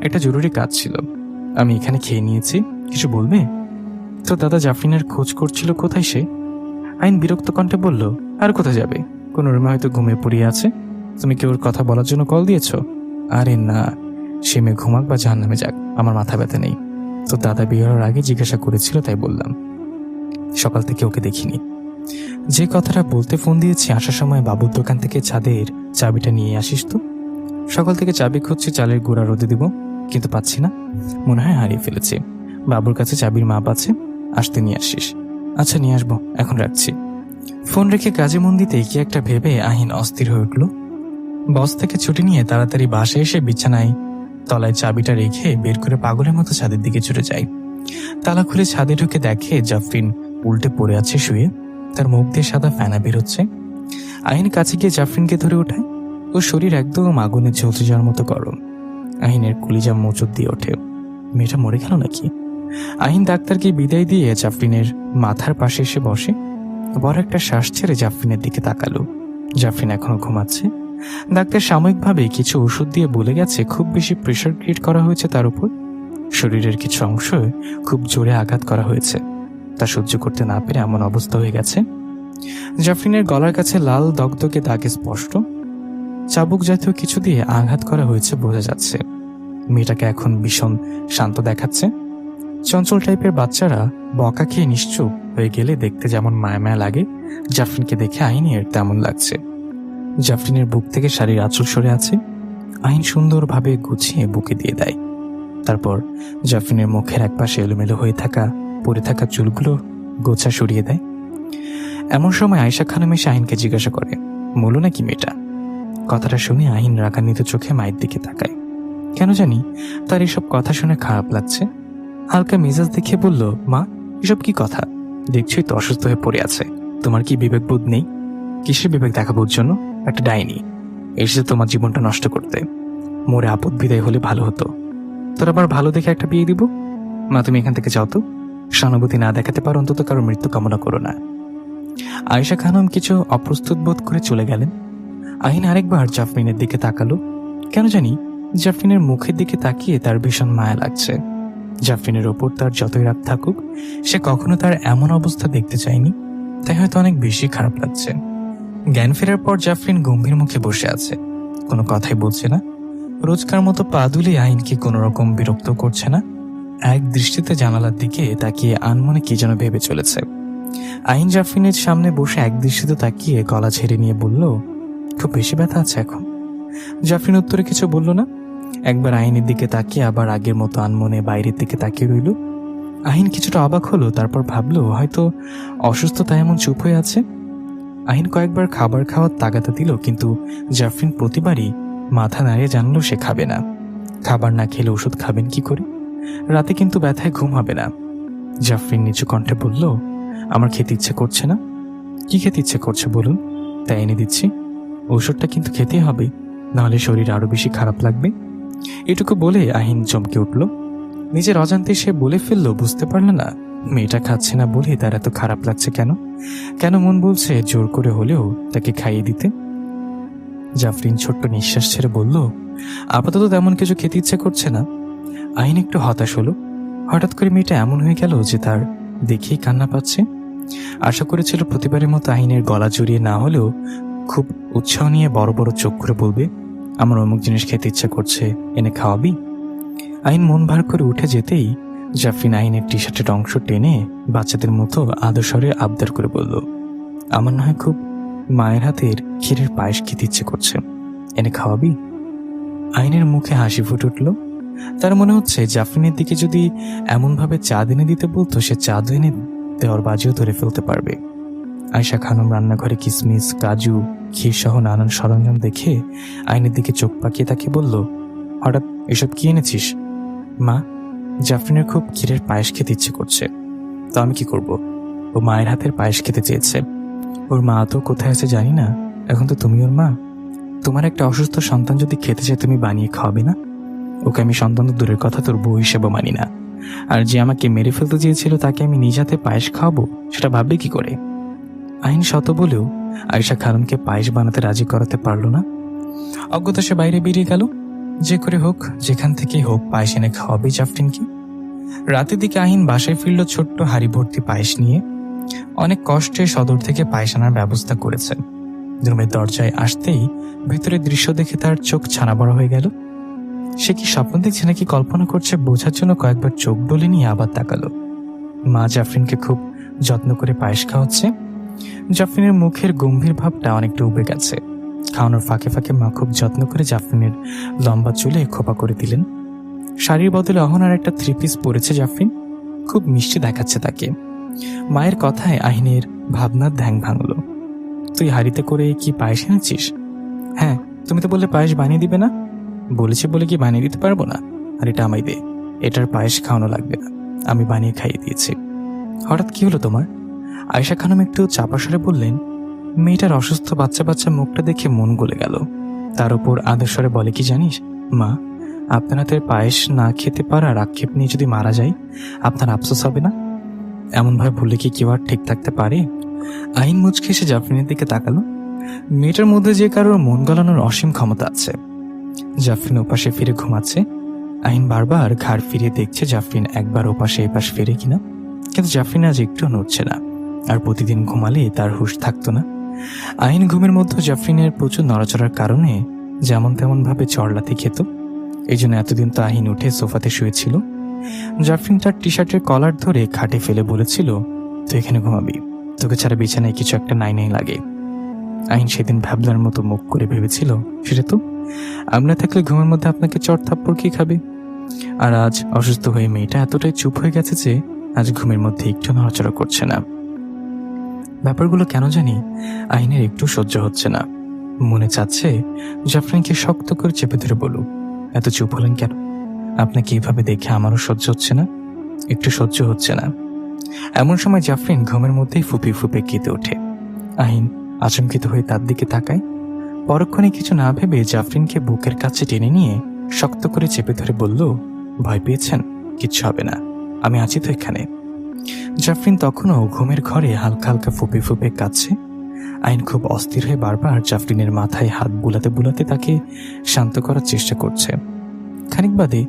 একটা জরুরি কাজ ছিল, আমি এখানে খেয়ে নিয়েছি, কিছু বলবে? তো দাদা জাফরিনের খোঁজ করছিল কোথায় সে। আইন বিরক্ত কণ্ঠে বলল, আর কোথায় যাবে? কোনো রুমে হয়তো ঘুমিয়ে পড়িয়ে আছে, তুমি কি ওর কথা বলার জন্য কল দিয়েছ? আরে না, সে মেয়ে ঘুমাক বা জাহান্নামে যাক, আমার মাথা ব্যথা নেই। তো দাদা বিয়ে হওয়ার আগে জিজ্ঞাসা করেছিল তাই বললাম, সকাল থেকে ওকে দেখিনি। যে কথাটা বলতে ফোন দিয়েছি, আসার সময় বাবুর দোকান থেকে ছাদের চাবিটা নিয়ে আসিস তো। সকাল থেকে চাবি খুঁজছি, চালের গুঁড়া রোদে দিব, কিন্তু পাচ্ছি না, মনে হয় হারিয়ে ফেলেছি। বাবুর কাছে চাবির মাপ আছে, আসতে নিয়ে আসিস। আচ্ছা নিয়ে আসবো, এখন রাখছি। ফোন রেখে কাজে মন দিতে কি একটা ভেবে আহিন অস্থির হয়ে উঠল। বস থেকে ছুটি নিয়ে তাড়াতাড়ি বাসায় এসে বিছানায় তলায় চাবিটা রেখে বের করে পাগলের মতো ছাদের দিকে ছুটে যায়। তালা খুলে ছাদে ঢুকে দেখে জাফরিন উল্টে পড়ে আছে শুয়ে, তার মুখ দিয়ে সাদা ফেনা বেরোচ্ছে। আহিন কাছে গিয়ে জাফরিনকে ধরে ওঠায়। ওর শরীর একদম আগুনে ঝলসে যাওয়ার মতো গরম। আহিনের কলিজা মোচড় দিয়ে ওঠে, মেয়েটা মরে গেল নাকি? আহিন ডাক্তারকে বিদায় দিয়ে জাফরিনের মাথার পাশে এসে বসে, বড় একটা শ্বাস ছেড়ে জাফরিনের দিকে তাকালো। জাফরিন এখনো ঘুমাচ্ছে। ডাক্তার সাময়িকভাবে কিছু ওষুধ দিয়ে বলে গেছে খুব বেশি প্রেশার ক্রিয়েট করা হয়েছে তার উপর। শরীরের কিছু অংশ খুব জোরে আঘাত করা হয়েছে, তা সহ্য করতে না পেরে এমন অবস্থা হয়ে গেছে। জাফরিনের গলার কাছে লাল দগদগে দাগে স্পষ্ট, চাবুক জাতীয় কিছু দিয়ে আঘাত করা হয়েছে বোঝা যাচ্ছে। মেয়েটাকে এখন ভীষণ শান্ত দেখাচ্ছে। চঞ্চল টাইপের বাচ্চারা বকা খেয়ে নিশ্চুপ হয়ে গেলে দেখতে যেমন মায়া মায়া লাগে, জাফরিনকে দেখে আহিনের তেমন লাগছে। জাফরিনের বুক থেকে শাড়ির আঁচল সরে আছে, আহিন সুন্দরভাবে গুছিয়ে বুকে দিয়ে দেয়। তারপর জাফরিনের মুখের একপাশে এলোমেলো হয়ে থাকা পড়ে থাকা চুলগুলো গোছা সরিয়ে দেয়। এমন সময় আয়েশা খানম এসে আহিনকে জিজ্ঞাসা করে, বলো নাকি মেয়েটা? কথাটা শুনে আহিন রাগান্বিত চোখে মায়ের দিকে তাকায়। কেন জানি তার এসব কথা শুনে খারাপ লাগছে। হালকা মেজাজ দেখে বলল, মা, এসব কি কথা? দেখছই তো অসুস্থ হয়ে পড়ে আছে, তোমার কি বিবেকবোধ নেই? কিসের বিবেক দেখাবোর জন্য? একটা ডাইনি এসেছে তোমার জীবনটা নষ্ট করতে। মোরে আপদ বিদায় হলে ভালো হতো। তোর আবার ভালো দেখে একটা বিয়ে দিব। মা, তুমি এখান থেকে যাও তো। সহানুভূতি না দেখাতে পারো, অন্তত কারো মৃত্যু কামনা করো না। আয়েশা খানম কিছু অপ্রস্তুত বোধ করে চলে গেলেন। আহিন আরেকবার জাফরিনের দিকে তাকালো। কেন জানি জাফরিনের মুখের দিকে তাকিয়ে তার ভীষণ মায়া লাগছে। জাফরিনের ওপর তার যতই রাগ থাকুক, সে কখনো তার এমন অবস্থা দেখতে চায়নি, তাই হয়তো অনেক বেশি খারাপ লাগছে। জ্ঞান ফেরার পর জাফরিন গম্ভীর মুখে বসে আছে, কোনো কথাই বলছে না। রোজকার মতো পা দুলে আহিনকে কোনো রকম বিরক্ত করছে না। এক দৃষ্টিতে জানালার দিকে তাকিয়ে আনমনে কি যেন ভেবে চলেছে। আহিন জাফরিনের সামনে বসে এক দৃষ্টিতে তাকিয়ে গলা ছেড়ে নিয়ে বলল, খুব বেশি ব্যথা আছে এখন? জাফরিন উত্তরে কিছু বলল না। একবার আহিনের দিকে তাকিয়ে আবার আগের মতো আনমনে বাইরের দিকে তাকিয়ে রইল। আহিন কিছুটা অবাক হলো, তারপর ভাবলো হয়তো অসুস্থতা এমন চুপ হয়ে আছে। আহিন কয়েকবার খাবার খাওয়ার তাগাদা দিল, কিন্তু জাফরিন প্রতিবারই মাথা নাড়িয়ে জানলো সে খাবে না। খাবার না খেলে ওষুধ খাবেন কি করে? রাতে কিন্তু ব্যথায় ঘুম হবে না। জাফরিন নিচু কণ্ঠে বলল, আমার খেতে ইচ্ছে করছে না। কি খেতে ইচ্ছে করছে বলুন, তাই এনে দিচ্ছি। ওষুধটা কিন্তু খেতেই হবে, নাহলে শরীর আরো বেশি খারাপ লাগবে। এটুকু বলে আহিন চমকে উঠল। নিজের অজান্তে সে বলে ফেললো, বুঝতে পারল না মেয়েটা খাচ্ছে না বলে তার এত খারাপ লাগছে কেন। কেন মন বলছে জোর করে হলেও তাকে খাইয়ে দিতে। জাফরিন ছোট্ট নিঃশ্বাস ছেড়ে বলল, আপাতত তেমন কিছু খেতে ইচ্ছে করছে না। আহিন একটু হতাশ হলো। হঠাৎ করে মেয়েটা এমন হয়ে গেল যে তার দেখেই কান্না পাচ্ছে। আশা করেছিল প্রতিবারের মতো আহিনের গলা জড়িয়ে না হলেও খুব উৎসাহ নিয়ে বড় বড় চোখ করে বলবে, আমার অমুক জিনিস খেতে ইচ্ছে করছে, এনে খাওয়াবি? আহিন মন ভার করে উঠে যেতেই জাফরিন আহিনের টি শার্টের অংশ টেনে বাচ্চাদের মতো আদর স্বরে আবদার করে বলল, আমার না হয় খুব মায়ের হাতের ক্ষীরের পায়েস খেতে ইচ্ছে করছে, এনে খাওয়াবি? আহিনের মুখে হাসি ফুটে উঠল। তার মনে হচ্ছে জাফরিনের দিকে যদি এমনভাবে চাঁদ এনে দিতে বলতো, সে চাঁদ এনে দেওয়ার বাজিও ধরে ফেলতে পারবে। আয়েশা খানম রান্নাঘরে কিশমিশ, কাজু, ক্ষীর সহ নানান সরঞ্জাম দেখে আহিনের দিকে চোখ পাকিয়ে তাকে বলল, হঠাৎ এসব কি এনেছিস? মা, জাফরিনের খুব ক্ষীরের পায়েস খেতে ইচ্ছে করছে। তো আমি কি করব? ও মায়ের হাতের পায়েস খেতে চেয়েছে। ওর মা তো কোথায় আছে জানি না, এখন তো তুমি ওর মা। তোমার একটা অসুস্থ সন্তান যদি খেতে চায় তুমি বানিয়ে খাওয়াবে না? ওকে আমি সন্তান তো দূরের কথা, তোর বউ হিসেবে মানি না। আর যে আমাকে মেরে ফেলতে চেয়েছিল তাকে আমি নিজ হাতে পায়েস খাওয়াবো, সেটা ভাববে কি করে? আহিন শত বলেও আয়েশা খানমকে পায়েস বানাতে রাজি করাতে পারল না। অজ্ঞতা সে বাইরে বেরিয়ে গেল। যে করে হোক, যেখান থেকেই হোক পায়েস এনে খাওয়াবে জাফরিনকে। রাতের দিকে আহিন বাসায় ফিরল ছোট্ট হাড়ি ভর্তি পায়েস নিয়ে। অনেক কষ্টে সদর থেকে পায়েস আনার ব্যবস্থা করেছে। রুমের দরজায় আসতেই ভেতরের দৃশ্য দেখে তার চোখ ছানা বড় হয়ে গেল। সে কি স্বপ্ন দেখছে নাকি কল্পনা করছে বোঝার জন্য কয়েকবার চোখ ডলে নিয়ে আবার তাকালো। মা জাফরিনকে খুব যত্ন করে পায়েস খাওয়াচ্ছে। জাফরিনের মুখের গম্ভীর ভাবটা অনেকটা উবে গেছে। খাওয়ানোর ফাঁকে ফাঁকে মা খুব যত্ন করে জাফরিনের লম্বা চুলে খোপা করে দিলেন। শাড়ির বদলে অহনার একটা 3 পিস পরেছে জাফরিন, খুব মিষ্টি দেখাচ্ছে তাকে। মায়ের কথায় আহিনের ভাবনার ধ্যান ভাঙল। তুই হাড়িতে করে কি পায়েস এনেছিস? হ্যাঁ, তুমি তো বললে পায়েস বানিয়ে দিবে না। বলেছি বলে কি বানিয়ে দিতে পারবো না? আর এটা আমায় দে, এটার পায়েস খাওয়ানো লাগবে না, আমি বানিয়ে খাইয়ে দিয়েছি। হঠাৎ কি হলো তোমার? আয়েশা খানম একটু চাপা স্বরে বললেন। মেয়েটার অসুস্থ বাচ্চা বাচ্চা মুখটা দেখে মন গলে গেল। তার উপর আদর স্বরে বলে, কি জানিস মা, আপনার হাতের পায়েস না খেতে পারার আক্ষেপ নিয়ে যদি মারা যায় আপনার আফসোস হবে না? এমনভাবে বললে কি কেউ আর ঠিক থাকতে পারে? আহিন মুচকে এসে জাফরিনের দিকে তাকালো। মেয়েটার মধ্যে যে কারোর মন গলানোর অসীম ক্ষমতা আছে। জাফরিন ওপাশে ফিরে ঘুমাচ্ছে। আহিন বারবার ঘাড় ফিরিয়ে দেখছে জাফরিন একবার ওপাশে এপাশ ফিরে কিনা, কিন্তু জাফরিন আজ একটু নড়ছে না। আর প্রতিদিন ঘুমালে তার হুঁশ থাকতো না। আহিন ঘুমের মধ্যে জাফরিনের প্রচুর নড়াচড়ার কারণে যেমন তেমন ভাবে চড়লাতে খেত। এই জন্য এতদিন তো আহিন উঠে সোফাতে শুয়েছিল। জাফরিন তার টি শার্টের কলার ধরে খাটে ফেলে বলেছিল, তুই এখানে ঘুমাবি, তোকে ছাড়া বিছানায় কিছু একটা নাই নাই লাগে। আহিন সেদিন ভাবলার মতো মুখ করে ভেবেছিল, সেটা তো আমরা থাকলে ঘুমের মধ্যে আপনাকে চড় থাপ্পড় কি খাবে। আর আজ অসুস্থ হয়ে মেয়েটা এতটাই চুপ হয়ে গেছে যে আজ ঘুমের মধ্যে একটু নড়াচড়া করছে না। ব্যাপারগুলো কেন জানি আহিনের একটু সহ্য হচ্ছে না। মনে চাচ্ছে জাফরিনকে শক্ত করে চেপে ধরে বলুক, এত চুপ হলেন কেন? আপনাকে এইভাবে দেখে আমারও সহ্য হচ্ছে না, একটু সহ্য হচ্ছে না। এমন সময় জাফরিন ঘুমের মধ্যেই ফুপিয়ে ফুপিয়ে কেঁদে ওঠে। আহিন আচমকিত হয়ে তার দিকে তাকায়। পরক্ষণে কিছু না ভেবে জাফরিনকে বুকের কাছে টেনে নিয়ে শক্ত করে চেপে ধরে বলল, ভয় পেয়েছেন? কিচ্ছু হবে না, আমি আছি তো এখানে। জাফরিন তখনও ঘুমের ঘরে হালকা হালকা ফুপে ফুপে কাঁদছে। আহিন খুব অস্থির হয়ে বারবার জাফরিনের মাথায় হাত বুলাতে বুলাতে তাকে শান্ত করার চেষ্টা করছে। খানিক বাদে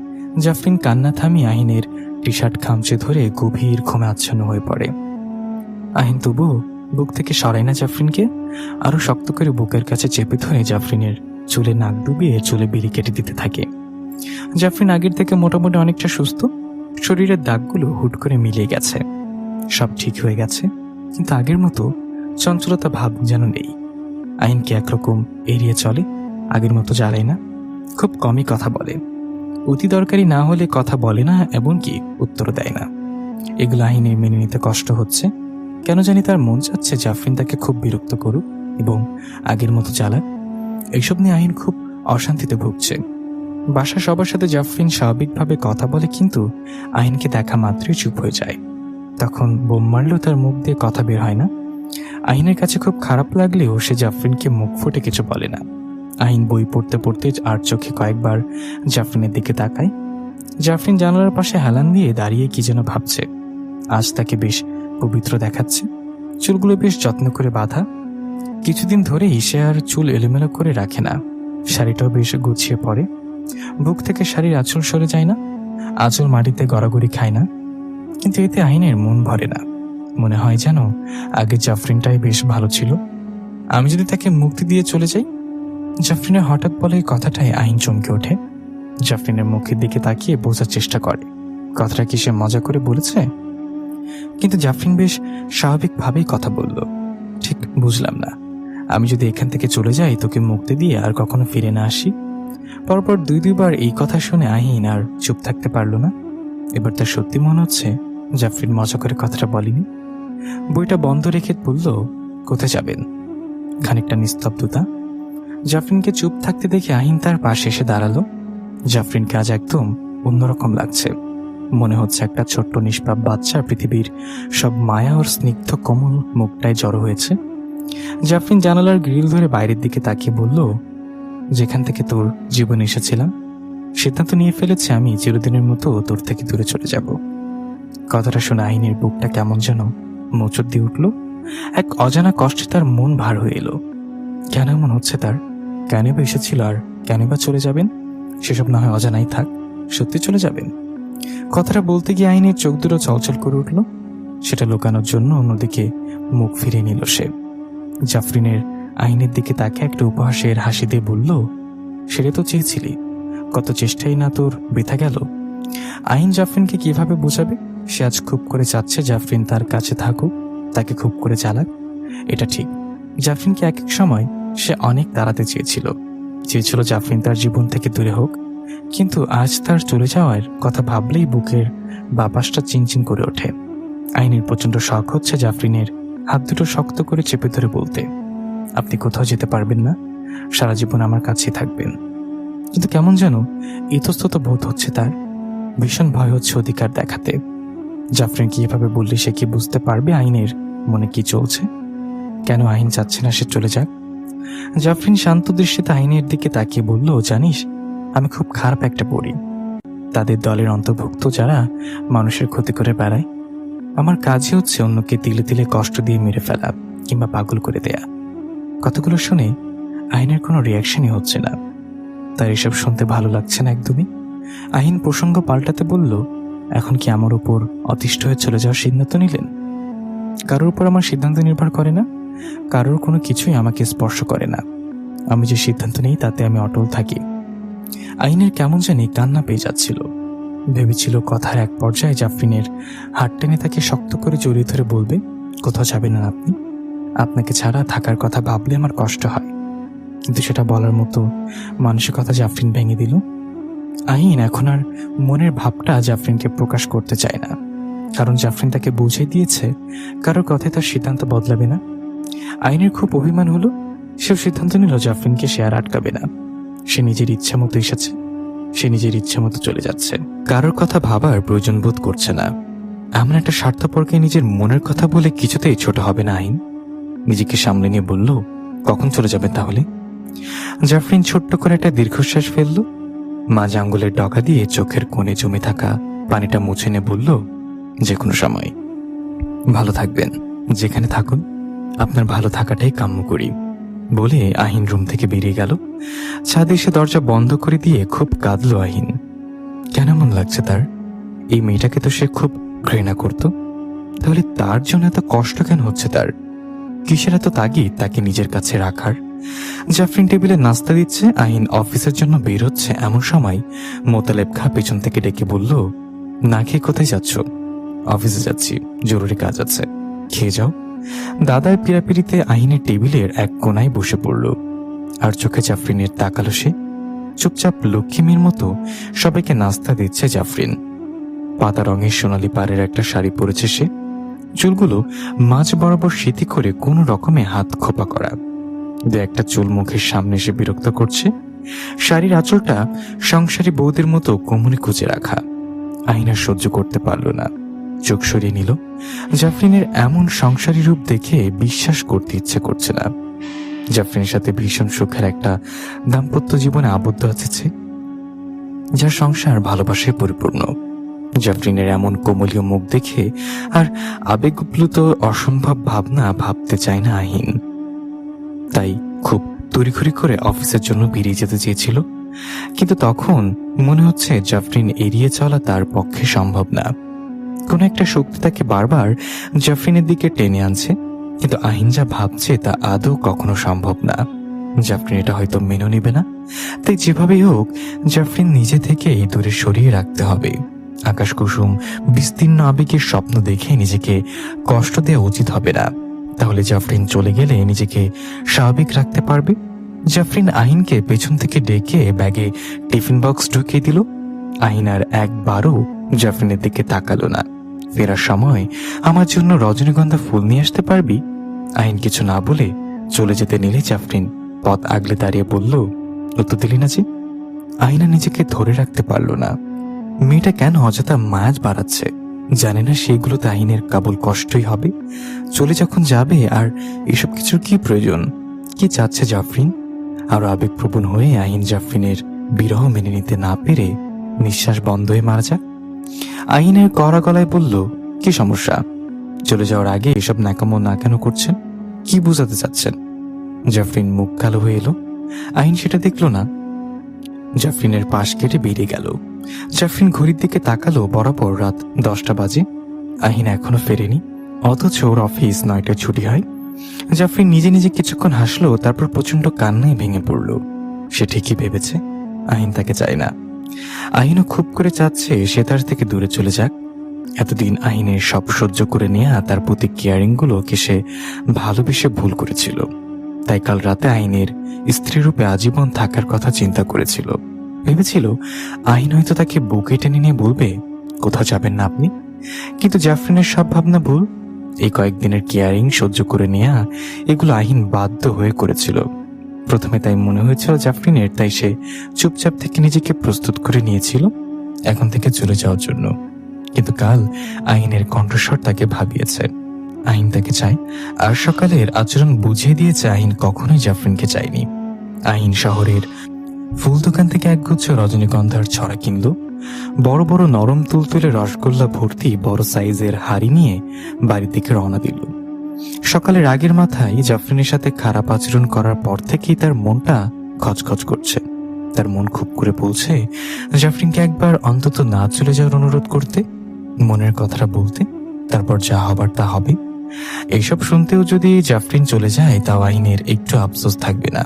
জাফরিন কান্না থামিয়ে আহিনের টি শার্ট খামচে ধরে গভীর ঘুমে আচ্ছন্ন হয়ে পড়ে। আহিন তবু বুক থেকে সরায় না জাফরিনকে, আরো শক্ত করে বুকের কাছে চেপে ধরে জাফরিনের চুলে নাক ডুবিয়ে চুলে বিলি কেটে দিতে থাকে। জাফরিন আগের থেকে মোটামুটি অনেকটা সুস্থ। শরীরের দাগগুলো হুট করে মিলিয়ে গেছে, সব ঠিক হয়ে গেছে, কিন্তু আগের মতো চঞ্চলতা ভাব যেন নেই। আহিনকে একরকম এড়িয়ে চলে, আগের মতো জ্বালায় না, খুব কমই কথা বলে। অতি দরকারি না হলে কথা বলে না, এমনকি উত্তর দেয় না। এগুলো আহিনের মেনে নিতে কষ্ট হচ্ছে। কেন জানি তার মন চাচ্ছে জাফরিন তাকে খুব বিরক্ত করুক এবং আগের মতো জ্বালাক। এইসব নিয়ে আহিন খুব অশান্তিতে ভুগছে। বাসা সবার সাথে জাফরিন স্বাভাবিকভাবে কথা বলে, কিন্তু আহিনকে দেখা মাত্রই চুপ হয়ে যায়। তখন বোম মারলেও তার মুখ দিয়ে কথা বের হয় না। আহিনের কাছে খুব খারাপ লাগলেও সে জাফরিনকে মুখ ফুটে কিছু বলে না। আহিন বই পড়তে পড়তে আর চোখে কয়েকবার জাফরিনের দিকে তাকায়। জাফরিন জানালার পাশে হেলান দিয়ে দাঁড়িয়ে কি যেন ভাবছে। আজ তাকে বেশ পবিত্র দেখাচ্ছে, চুলগুলো বেশ যত্ন করে বাঁধা। কিছুদিন ধরেই সে আর চুল এলোমেলো করে রাখে না, শাড়িটাও বেশ গুছিয়ে পড়ে। বুক থেকে শাড়ির আঁচল সরে যায় না, আঁচল মাটিতে গড়াগড়ি খায় না। কিন্তু এতে আহিনের মন ভরে না, মনে হয় যেন আগে জাফরিনটাই বেশ ভালো ছিল। আমি যদি তাকে মুক্তি দিয়ে চলে যাই। জাফরিনের হঠাৎ বলে এই কথাটাই আহিন চমকে ওঠে। জাফরিনের মুখের দিকে তাকিয়ে বোঝার চেষ্টা করে কথাটা কি সে মজা করে বলেছে, কিন্তু জাফরিন বেশ স্বাভাবিকভাবেই কথা বলল। ঠিক বুঝলাম না, আমি যদি এখান থেকে চলে যাই তোকে মুক্তি দিয়ে আর কখনো ফিরে না আসি। পরপর দুইবার এই কথা শুনে আহিন আর চুপ থাকতে পারল না। এবার তার সত্যি মনে হচ্ছে জাফরিন মজা করে কথাটা বলেনি। বইটা বন্ধ রেখে বলল, কোথায় যাবেন? খানিকটা নিস্তব্ধতা। জাফরিনকে চুপ থাকতে দেখে আহিন তার পাশে এসে দাঁড়ালো। জাফরিনকে আজ একদম অন্যরকম লাগছে। মনে হচ্ছে একটা ছোট্ট নিষ্পাপ বাচ্চা পৃথিবীর সব মায়া ওর স্নিগ্ধ কোমল মুখটায় জড়ো হয়েছে। জাফরিন জানালার গ্রিল ধরে বাইরের দিকে তাকিয়ে বলল, যেখান থেকে তোর জীবনে এসেছিলাম সিদ্ধান্ত নিয়ে ফেলেছি আমি চিরদিনের মতো তোর থেকে দূরে চলে যাব। কথাটা শুনে আহিনের বুকটা কেমন যেন মোচড় দিয়ে উঠল। এক অজানা কষ্টে তার মন ভার হয়ে এলো। কেন এমন হচ্ছে তার? কেন বা এসেছিল আর কেন বা চলে যাবেন? সেসব না হয় অজানাই থাক, সত্যি চলে যাবেন? কথাটা বলতে গিয়ে আইনের চোখ দুটো চলচল করে উঠল। সেটা লুকানোর জন্য অন্যদিকে মুখ ফিরিয়ে নিল সে। জাফরিনের আইনের দিকে তাকে একটা উপহাসের হাসি দিয়ে বলল, সেটা তো চেয়েছিলি, কত চেষ্টাই না তোর বৃথা গেল। আইন জাফরিনকে কিভাবে বোঝাবে? সে আজ খুব করে চাচ্ছে জাফরিন তার কাছে থাকুক, তাকে খুব করে চালাক। এটা ঠিক, জাফরিনকে এক এক সময় সে অনেক তাড়াতে চেয়েছিল জাফরিন তার জীবন থেকে দূরে হোক। কিন্তু আজ তার চলে যাওয়ার কথা ভাবলেই বুকের বাপাসটা চিনচিন করে ওঠে। আইনের প্রচন্ড শখ হচ্ছে জাফরিনের হাত দুটো শক্ত করে চেপে ধরে বলতে, আপনি কোথাও যেতে পারবেন না, সারা জীবন আমার কাছেই থাকবেন। কিন্তু কেমন যেন ইতস্তত বোধ হচ্ছে তার। ভীষণ ভয় হচ্ছে অধিকার দেখাতে। জাফরিন কি এভাবে বললে সে কি বুঝতে পারবে আইনের মনে কি চলছে? কেন আইন চাচ্ছে না সে চলে যাক? জাফরিন শান্ত দৃষ্টিতে আইনের দিকে তাকিয়ে বলল, জানিস, আমি খুব খারাপ একটা পড়ি। তাদের দলের অন্তর্ভুক্ত যারা মানুষের ক্ষতি করে বেড়ায়। আমার কাজই হচ্ছে অন্যকে তিলে তিলে কষ্ট দিয়ে মেরে ফেলা কিংবা পাগল করে দেয়া। কথাগুলো শুনে আইনের কোনো রিয়াকশনই হচ্ছে না। তার এসব শুনতে ভালো লাগছে না একদমই। আহিন প্রসঙ্গ পাল্টাতে বলল, এখন কি আমার উপর অতিষ্ঠ হয়ে চলে যাওয়ার সিদ্ধান্ত নিলেন? কারোর উপর আমার সিদ্ধান্ত নির্ভর করে না, কারোর কোনো কিছুই আমাকে স্পর্শ করে না। আমি যে সিদ্ধান্ত নিই তাতে আমি অটল থাকি। আইনের কেমন জানি কান্না পেয়ে যাচ্ছিল। ভেবেছিল কথার এক পর্যায়ে জাফরিনের হাত টেনে তাকে শক্ত করে জড়িয়ে ধরে বলবে, কোথাও যাবেন না আপনি, আপনাকে ছাড়া থাকার কথা ভাবলে আমার কষ্ট হয়। কিন্তু সেটা বলার মতো মানসিকতা জাফরিন ভেঙে দিল। আহিন এখন আর মনের ভাবটা জাফরিনকে প্রকাশ করতে চায় না, কারণ জাফরিন তাকে বুঝিয়ে দিয়েছে কারোর কথায় তার সিদ্ধান্ত বদলাবে না। আইনের খুব অভিমান হলো। সেও সিদ্ধান্ত নিল জাফরিনকে সে আর আটকাবে না। সে নিজের ইচ্ছা মতো এসেছে, সে নিজের ইচ্ছা মতো চলে যাচ্ছে, কারোর কথা ভাবার প্রয়োজন বোধ করছে না। এমন একটা স্বার্থপরকে নিজের মনের কথা বলে কিছুতেই ছোট হবে না আইন। নিজেকে সামলে নিয়ে বলল, কখন চলে যাবেন তাহলে? জাফরিন ছোট্ট করে একটা দীর্ঘশ্বাস ফেলল। মাঝ আঙ্গুলের ডগা দিয়ে চোখের কোণে জমে থাকা পানিটা মুছে নিয়ে বলল, যে কোনো সময়। ভালো থাকবেন, যেখানে থাকুন, আপনার ভালো থাকাটাই কাম্য করি বলে আহিন রুম থেকে বেরিয়ে গেল। ছাদে এসে দরজা বন্ধ করে দিয়ে খুব কাঁদল আহিন। কেন এমন লাগছে তার? এই মেয়েটাকে তো সে খুব ঘৃণা করত, তাহলে তার জন্য এত কষ্ট কেন হচ্ছে তার? কিসের এত তাগিদ তাকে নিজের কাছে রাখার? জাফরিন টেবিলে নাস্তা দিচ্ছে, আহিন অফিসের জন্য বের হচ্ছে, এমন সময় মোতালেব খা পেছন থেকে ডেকে বলল, না খেয়ে কোথায় যাচ্ছ? অফিসে যাচ্ছি, জরুরি কাজ আছে, খেয়ে যাও। দাদার পিড়াপিড়িতে আহিনের টেবিলের এক কোনায় বসে পড়ল। আর চোখে জাফরিনের তাকালো সে। চুপচাপ লক্ষ্মীমের মতো সবাইকে নাস্তা দিচ্ছে জাফরিন। পাতা রঙের সোনালি পাড়ের একটা শাড়ি পরেছে সে, চুলগুলো মাঝ বরাবর সিথি করে কোনো রকমে হাত খোপা করা। দু একটা চুল মুখের সামনে এসে বিরক্ত করছে। শাড়ির আঁচলটা সংসারী বৌদের মতো কোমরে কুচে রাখা। আহিন আর সহ্য করতে পারল না, চোখ সরিয়ে নিল। জাফরিনের এমন সংসারী রূপ দেখে বিশ্বাস করতে ইচ্ছে করছে না। জাফরিনের সাথে ভীষণ সুখের একটা দাম্পত্য জীবনে আবদ্ধ আছে, যার সংসার ভালোবাসায় পরিপূর্ণ। জাফরিনের এমন কোমলীয় মুখ দেখে আর আবেগপ্লুত অসম্ভব ভাবনা ভাবতে চায় না আহিন। তাই খুব তড়িঘড়ি করে অফিসের জন্য বেরিয়ে যেতে চেয়েছিল, কিন্তু তখন মনে হচ্ছে জাফরিন এড়িয়ে চলা তার পক্ষে সম্ভব না। কোন একটা শক্তি তাকে বারবার জাফরিনের দিকে টেনে আনছে, কিন্তু আহিন যা ভাবছে তা আদৌ কখনো সম্ভব না। জাফরিন এটা হয়তো মেনে নেবে না, তাই যেভাবেই হোক জাফরিন নিজে থেকেই দূরে সরিয়ে রাখতে হবে। আকাশ কুসুম বিস্তীর্ণ আবেগের স্বপ্ন দেখে নিজেকে কষ্ট দেওয়া উচিত হবে না, তাহলে জাফরিন চলে গেলে নিজেকে স্বাভাবিক রাখতে পারবে। জাফরিন আহিনকে পেছন থেকে ডেকে ব্যাগে টিফিন বক্স ঢুকিয়ে দিল। আহিন আর একবারও জাফরিনের দিকে তাকালো না। ফেরার সময় আমার জন্য রজনীগন্ধা ফুল নিয়ে আসতে পারবি? আহিন কিছু না বলে চলে যেতে নিলে জাফরিন পথ আগলে দাঁড়িয়ে বলল, উত্তর দিলি না যে? আহিন আর নিজেকে ধরে রাখতে পারল না। মেয়েটা কেন অযথা মায়াজ বাড়াচ্ছে? জানে না সেগুলোতে আহিনের কেবল কষ্টই হবে। চলে যখন যাবে আর এসব কিছুর কি প্রয়োজন? কি চাচ্ছে জাফরিন? আর আবেগপ্রবণ হয়ে আহিন জাফরিনের বিরহ মেনে নিতে না পেরে নিঃশ্বাস বন্ধ হয়ে মারা যাক। আহিনের কড়া গলায় বলল, কি সমস্যা? চলে যাওয়ার আগে এসব ন্যাকামো না কেন করছেন? কি বোঝাতে চাচ্ছেন? জাফরিন মুখ কালো হয়ে এলো। আহিন সেটা দেখল না। জাফরিনের পাশ কেটে বেরিয়ে গেল। জাফরিন ঘড়ির দিকে তাকালো, বরাবর রাত 10টা বাজে। আহিন এখনো ফেরেনি, অথচ ওর অফিস 9টায় ছুটি হয়। জাফরিন নিজে নিজে কিছুক্ষণ হাসলো, তারপর প্রচন্ড কান্নায় ভেঙে পড়ল। সে ঠিকই ভেবেছে আহিন তাকে চায় না। আহিনও খুব করে চাচ্ছে সে তার থেকে দূরে চলে যাক। এতদিন আহিনের সব সহ্য করে নেয়া তার প্রতি কেয়ারিংগুলোকে সে ভালোবেসে ভুল করেছিল। তাই কাল রাতে আহিনের স্ত্রী রূপে আজীবন থাকার কথা চিন্তা করেছিল। ভেবেছিল আহিন হয়তো তাকে বুকে টেনে নিয়ে বলবে, কোথাও যাবেন না আপনি। কিন্তু জাফরিনের সব ভাবনা ভুল। এই কয়েকদিনের কেয়ারিং সহ্য করে নেয়া, এগুলো আহিন বাধ্য হয়ে করেছিল। প্রথমে তাই মনে হয়েছিল জাফরিনের, তাই সে চুপচাপ থেকে নিজেকে প্রস্তুত করে নিয়েছিল এখন থেকে চলে যাওয়ার জন্য। কিন্তু কাল আহিনের কণ্ঠস্বর তাকে ভাবিয়েছে। আহিন তাকে চায়, আর সকালের আচরণ বুঝিয়ে দিয়েছে আহিন কখনোই জাফরিনকে চায়নি। আহিন শহরের ফুল দোকান থেকে একগুচ্ছ রজনীগন্ধার ছড়া কিনল। বড় বড় নরম তুলতুলে রসগোল্লা ভর্তি বড় সাইজের হাড়ি নিয়ে বাড়ির দিকে রওনা দিল। সকালের আগের মাথায় জাফরিনের সাথে খারাপ আচরণ করার পর থেকেই তার মনটা খচখচ করছে। তার মন খুব করে বলছে জাফরিনকে একবার অন্তত না চলে যাওয়ার অনুরোধ করতে, মনের কথাটা বলতে, তারপর যা হবার তা হবে। এইসব শুনতেও যদি জাফরিন চলে যায়, তাও আহিনের একটু আফসোস থাকবে না।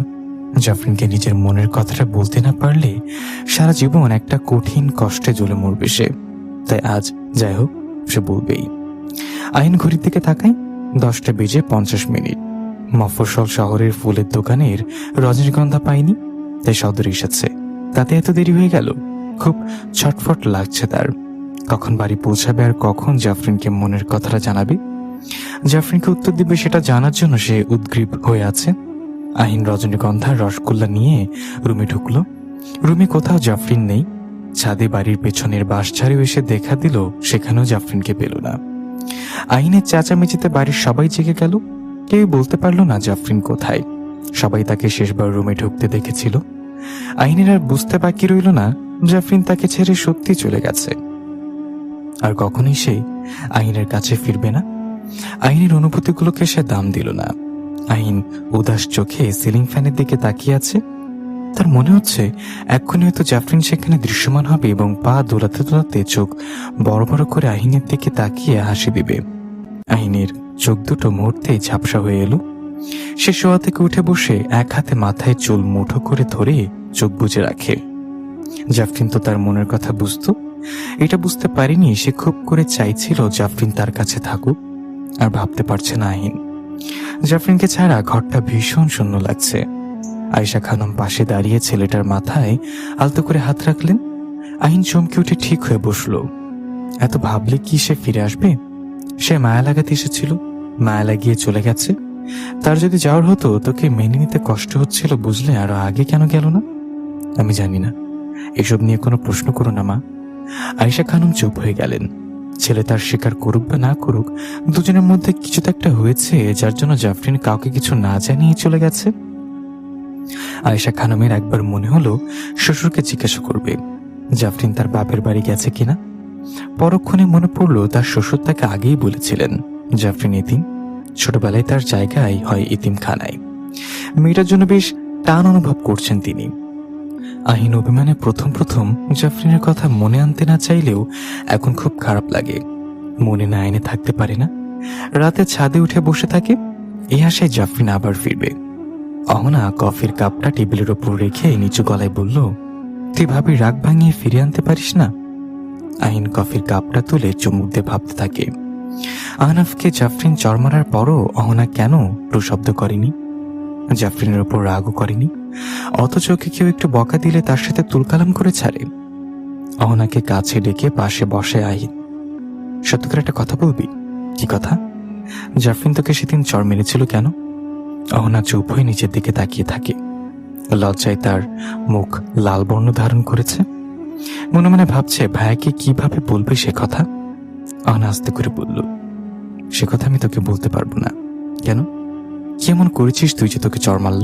জাফরিনকে নিজের মনের কথাটা বলতে না পারলে সারা জীবন একটা কঠিন কষ্টে জ্বলে মরবে সে। তাই আজ যাই হোক সে বলবেই। আহিন ঘড়ির দিকে তাকায়, 10:50। মফস্বল শহরের ফুলের দোকানের রজনীগন্ধা পায়নি, তাই সদরে এসেছে। তাতে এত দেরি হয়ে গেল। খুব ছটফট লাগছে তার। কখন বাড়ি পৌঁছাবে আর কখন জাফরিনকে মনের কথাটা জানাবে। জাফরিনকে উত্তর দিবে সেটা জানার জন্য সে উদ্গ্রীব হয়ে আছে। আহিন রজনীগন্ধার রসগোল্লা নিয়ে রুমে ঢুকল। রুমে কোথাও জাফরিন নেই। ছাদে বাড়ির পেছনের বাঁশঝাড়েও এসে দেখা দিল, সেখানেও জাফরিনকে পেল না। আহিনের চেঁচামেচিতে বাড়ির সবাই জেগে গেল। কেউ বলতে পারলো না জাফরিন কোথায়। সবাই তাকে শেষবার রুমে ঢুকতে দেখেছিল। আহিনের আর বুঝতে বাকি রইল না জাফরিন তাকে ছেড়ে সত্যি চলে গেছে, আর কখনোই সে আহিনের কাছে ফিরবে না। আহিনের অনুভূতিগুলোকে সে দাম দিল না। আহিন উদাস চোখে সিলিং ফ্যানের দিকে তাকিয়ে আছে। তার মনে হচ্ছে এক্ষুনি হয়তো জাফরিন সেখানে দৃশ্যমান হবে এবং পা দোলাতে দোলাতে চোখ বড় বড় করে আহিনের দিকে তাকিয়ে হাসি দিবে। আহিনের চোখ দুটো মুহূর্তেই ঝাপসা হয়ে এলো। সে শোয়া থেকে উঠে বসে এক হাতে মাথায় চুল মুঠো করে ধরে চোখ বুজে রাখে। জাফরিন তো তার মনের কথা বুঝতো। এটা বুঝতে পারেনি সে খুব করে চাইছিল জাফরিন তার কাছে থাকুক, আর ভাবতে পারছে না আহিন। জাফরিনকে ছাড়া ঘরটা ভীষণ শূন্য লাগছে। আয়েশা খানম পাশে দাঁড়িয়ে ছেলেটার মাথায় আলতো করে হাত রাখলেন। আহিন চমকে উঠে ঠিক হয়ে বসল। এত ভাবলে কি সে ফিরে আসবে? সে মায়া লাগাতে এসেছিল, মায়া লাগিয়ে চলে গেছে। তার যদি যাওয়ার হতো তোকে মেনে নিতে কষ্ট হচ্ছিল বুঝলে আরো আগে কেন গেল না? আমি জানি না, এসব নিয়ে কোনো প্রশ্ন করো না মা। আয়েশা খানম চুপ হয়ে গেলেন। ছেলে তার স্বীকার করুক বা না করুক, দুজনের মধ্যে কিছু তো একটা হয়েছে যার জন্য জাফরিন কাউকে কিছু না জানিয়ে চলে গেছে। আয়েশা খানমের একবার মনে হলো শ্বশুরকে জিজ্ঞাসা করবে জাফরিন তার বাপের বাড়ি গেছে কিনা। পরক্ষণে মনে পড়লো তার শ্বশুর তাকে আগেই বলেছিলেন জাফরিন এতিম, ছোটবেলায় তার জায়গায় হয় এতিমখানায়। মেয়েটার জন্য বেশ টান অনুভব করছেন তিনি। আহিন অভিমানে প্রথম প্রথম জাফরিনের কথা মনে আনতে না চাইলেও এখন খুব খারাপ লাগে। মনে না এনে থাকতে পারে না। রাতে ছাদে উঠে বসে থাকে, এই আশায় জাফরিন আবার ফিরবে। অহনা কফির কাপটা টেবিলের ওপর রেখে নিচু গলায় বলল, তুই ভাবি রাগ ভাঙিয়ে ফিরে আনতে পারিস না? আহিন কফির কাপটা তুলে চুমুক দিয়ে ভাবতে থাকে। আহনাফকে জাফরিন চর মারার পরও অহনা কেন প্রশব্দ করেনি? জাফরিনের ওপর রাগও করেনি, অথচ ওকে কেউ একটু বকা দিলে তার সাথে তুলকালাম করে ছাড়ে। অহনাকে কাছে ডেকে পাশে বসে আহিন, সত্য করে একটা কথা বলবি? কি কথা? জাফরিন তোকে সেদিন চর মেরেছিল কেন? অহনা চুপ হয়ে নিচের দিকে তাকিয়ে থাকে। লজ্জায় তার মুখ লাল বর্ণ ধারণ করেছে। মনে মনে ভাবছে ভাইয়াকে কিভাবে বলবে সে কথা। অহনা আস্তে করে বলল, সে কথা আমি তোকে বলতে পারবো না। কেন? কেমন করেছিস তুই যে তোকে চর মারল?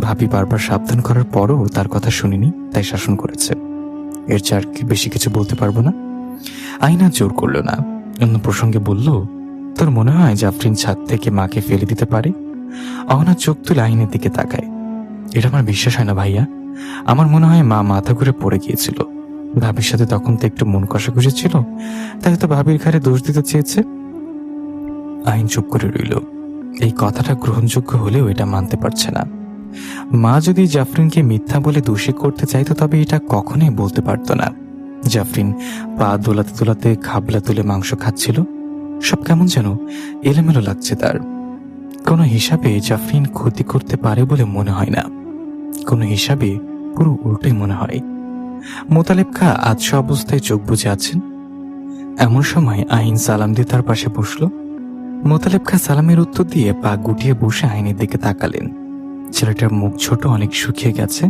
ভাবি বারবার সাবধান করার পরও তার কথা শুনিনি, তাই শাসন করেছে। এর চার বেশি কিছু বলতে পারবো না। আইনা জোর করল না, অন্য প্রসঙ্গে বলল, তোর মনে হয় জাফরিন ছাদ থেকে মাকে ফেলে দিতে পারে? অহনা চোখ তুলে আহিনের দিকে তাকায়। এটা আমার বিশ্বাস হয় না ভাইয়া। আমার মনে হয় মা মাথা ঘুরে পড়ে গিয়েছিল। ভাবির সাথে তখন তো একটু মন কষাকষি ছিল, তাই তো ভাবির ঘাড়ে দোষ দিতে চেয়েছে। আইন চুপ করে রইল। এই কথাটা গ্রহণযোগ্য হলেও এটা মানতে পারছে না। মা যদি জাফরিনকে মিথ্যা বলে দোষী করতে চাইতো তবে এটা কখনোই বলতে পারতো না। জাফরিন পা দোলাতে দোলাতে খাবলা তুলে মাংস খাচ্ছিল। সব কেমন যেন এলোমেলো লাগছে তার। কোনো হিসাবে জাফরিন ক্ষতি করতে পারে বলে মনে হয় না, কোনো হিসাবে পুরো উল্টোই মনে হয়। মোতালেব খা আদশ অবস্থায় চোখ বুজে আছেন। এমন সময় আইন সালাম দিয়ে তার পাশে বসল। মোতালেব খা সালামের উত্তর দিয়ে পা গুটিয়ে বসে আইনের দিকে তাকালেন। ছেলেটার মুখ ছোট, অনেক শুকিয়ে গেছে।